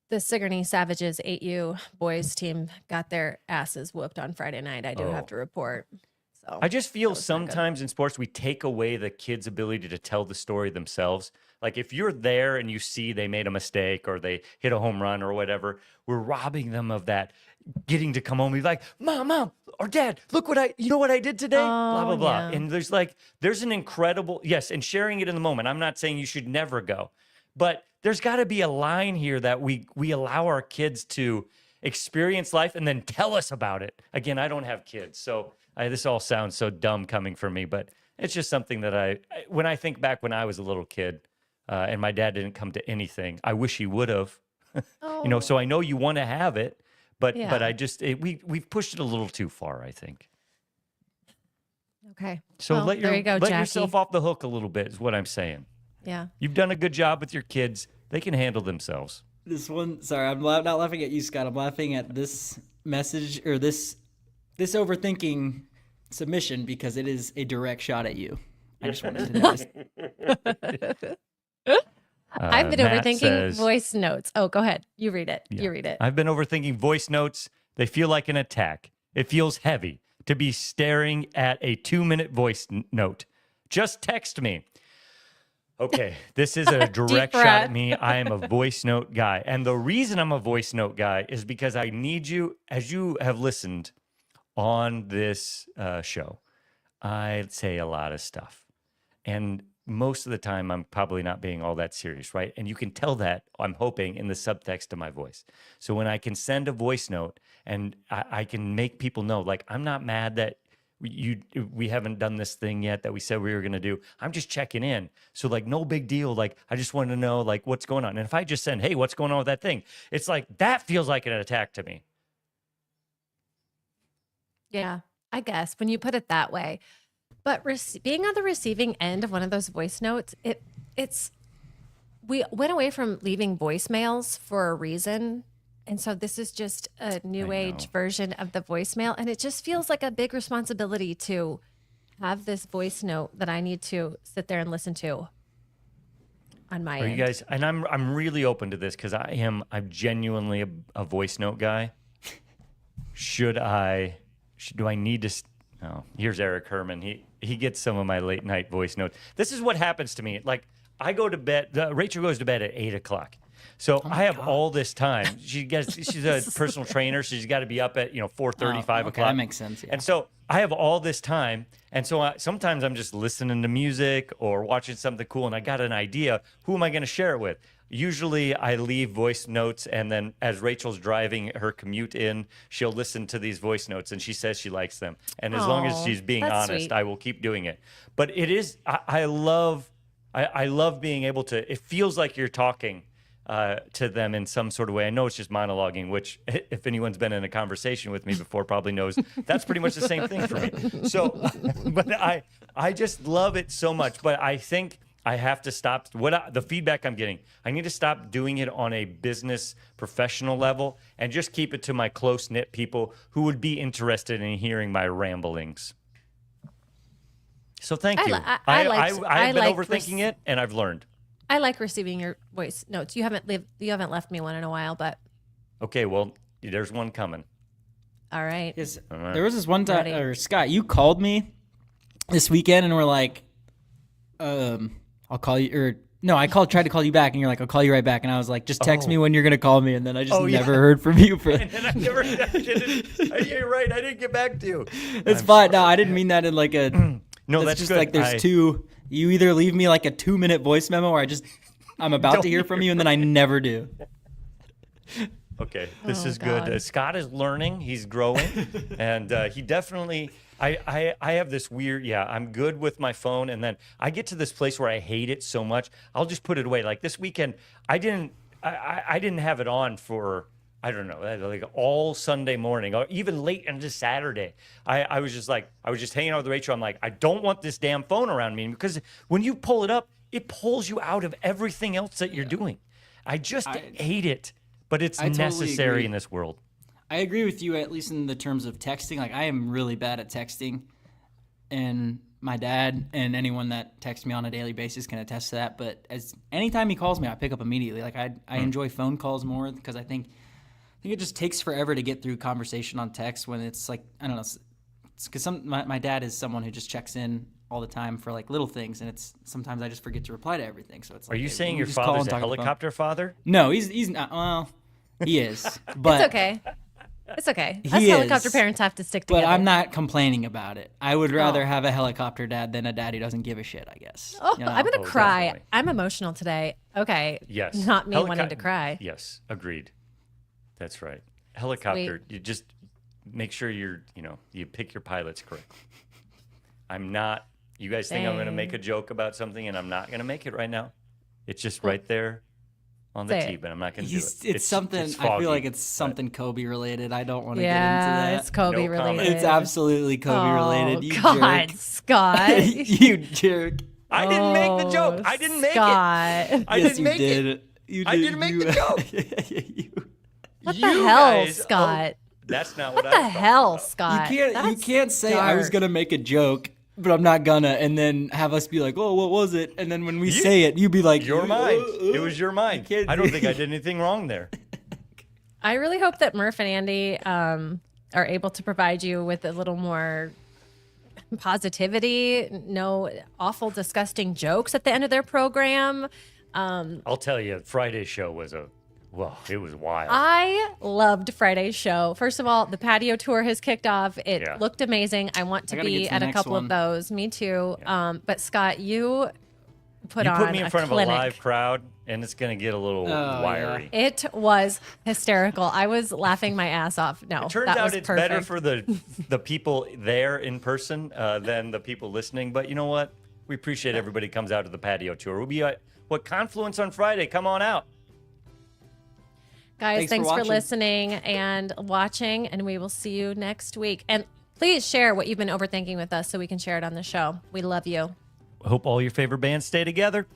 the Sigourney Savages 8U boys team got their asses whooped on Friday night. I do have Oh. to report. So I just feel was not good. sometimes in sports we take away the kids' ability to tell the story themselves. Like if you're there and you see they made a mistake or they hit a home run or whatever, we're robbing them of that getting to come home and be like, mom, or dad, look what I did today, blah, blah, Oh, blah. yeah. And there's an incredible, yes, and sharing it in the moment. I'm not saying you should never go, but there's got to be a line here that we allow our kids to experience life and then tell us about it. Again, I don't have kids, so this all sounds so dumb coming from me, but it's just something that when I think back when I was a little kid and my dad didn't come to anything, I wish he would have. So I know you want to have it, but Yeah. I just we've pushed it a little too far, I think. Okay. So Well, let there you go, yourself Jackie. off the hook a little bit is what I'm saying. Yeah. You've done a good job with your kids. They can handle themselves. This one, sorry, I'm not laughing at you, Scott. I'm laughing at this message or this overthinking submission because it is a direct shot at you. I just wanted to know. I've been Matt overthinking says, voice notes. Oh, go ahead. You read it. You read it. I've been overthinking voice notes. They feel like an attack. It feels heavy to be staring at a 2-minute voice note. Just text me. Okay, this is a direct shot at me. I am a voice note guy. And the reason I'm a voice note guy is because I need you, as you have listened on this show, I say a lot of stuff. And most of the time, I'm probably not being all that serious, right? And you can tell that, I'm hoping, in the subtext of my voice. So when I can send a voice note and I can make people know, like, I'm not mad that we haven't done this thing yet that we said we were going to do. I'm just checking in. So, like, no big deal. Like, I just want to know, like, what's going on. And if I just send, hey, what's going on with that thing? It's like, that feels like an attack to me. Yeah, I guess when you put it that way. But being on the receiving end of one of those voice notes, we went away from leaving voicemails for a reason. And so this is just a new age version of the voicemail. And it just feels like a big responsibility to have this voice note that I need to sit there and listen to on my end. You guys, and I'm really open to this because I'm genuinely a voice note guy. Do I need to? Oh, here's Eric Herman. He gets some of my late night voice notes. This is what happens to me. Like, I go to bed. Rachel goes to bed at 8 o'clock. So I have all this time. She's a personal trainer. So she's got to be up at 4:30, 5 o'clock. That makes sense. Yeah. And so I have all this time. And so sometimes I'm just listening to music or watching something cool, and I got an idea. Who am I going to share it with? Usually I leave voice notes, and then as Rachel's driving her commute in, she'll listen to these voice notes, and she says she likes them. And as long as she's being honest, sweet. I will keep doing it. But it is, I love being able to, it feels like you're talking to them in some sort of way. I know it's just monologuing, which if anyone's been in a conversation with me before probably knows that's pretty much the same thing for me. So, but I just love it so much. But I think I have to stop the feedback I'm getting. I need to stop doing it on a business professional level and just keep it to my close knit people who would be interested in hearing my ramblings. So thank you. I've been overthinking it, and I've learned. I like receiving your voice notes. You haven't left me one in a while, but okay. Well, there's one coming. All right. There was this one time, or Scott, you called me this weekend, and we're like, I'll call you, or no, tried to call you back, and you're like, I'll call you right back, and I was like, just text me when you're gonna call me, and then I just never heard from you for. And then you're right. I didn't get back to you. It's fine. No, I didn't mean that in like a. No, that's just good. Like there's two. You either leave me like a 2-minute voice memo, or I'm about to hear from you, and then I never do. Okay, this is good. Scott is learning. He's growing, and he definitely. I have this weird. Yeah, I'm good with my phone, and then I get to this place where I hate it so much. I'll just put it away. Like this weekend, I didn't have it on for. I don't know, like all Sunday morning or even late into Saturday. I was just hanging out with Rachel. I'm like, I don't want this damn phone around me because when you pull it up, it pulls you out of everything else that you're doing. I hate it, but it's necessary in this world. I agree with you, at least in the terms of texting. Like, I am really bad at texting, and my dad and anyone that texts me on a daily basis can attest to that. But anytime he calls me, I pick up immediately. Like, I enjoy phone calls more because I think it just takes forever to get through conversation on text when it's like, I don't know, it's because my dad is someone who just checks in all the time for like little things, and it's sometimes I just forget to reply to everything. So it's like, are you saying your father's a helicopter father? No, he's not. Well, he is, but it's okay. It's okay. Us helicopter parents have to stick together. But I'm not complaining about it. I would rather have a helicopter dad than a dad who doesn't give a shit, I guess. Oh, I'm going to cry. Definitely. I'm emotional today. Okay. Yes. Not me wanting to cry. Yes. Agreed. That's right. Helicopter, you just make sure you pick your pilots correct. You guys think I'm going to make a joke about something, and I'm not going to make it right now. It's just right there on the tee, but I'm not going to do it. It's something, I feel like it's something Kobe related. I don't want to get into that. Yeah, it's Kobe related. It's absolutely Kobe related. You God, jerk. Scott. You jerk. I didn't make the joke. I didn't make it. I didn't make it. I didn't make the joke. What the hell, Scott? That's not what the hell, Scott? You can't say I was gonna make a joke but I'm not gonna. And then have us be like, oh, what was it? And then when we say it, you be like, Your mind. It was your mind. can't I don't do- think I did anything wrong there. I really hope that Murph and Andy are able to provide you with a little more positivity, no awful, disgusting jokes at the end of their program. I'll tell you, Friday's show was it was wild. I loved Friday's show. First of all, the patio tour has kicked off. It Yeah. looked amazing. I want to I gotta be get to the at a next couple one. of those. Me too. But Scott, you put you on put me in front clinic. of a live crowd, and it's going to get a little wiry. It was hysterical. I was laughing my ass off. No, Turns that out was it's perfect. better for the people there in person than the people listening. But you know what? We appreciate everybody comes out to the patio tour. We'll be at Confluence on Friday. Come on out. Guys, Thanks thanks for for watching. listening and watching, and we will see you next week. And please share what you've been overthinking with us so we can share it on the show. We love you. Hope all your favorite bands stay together.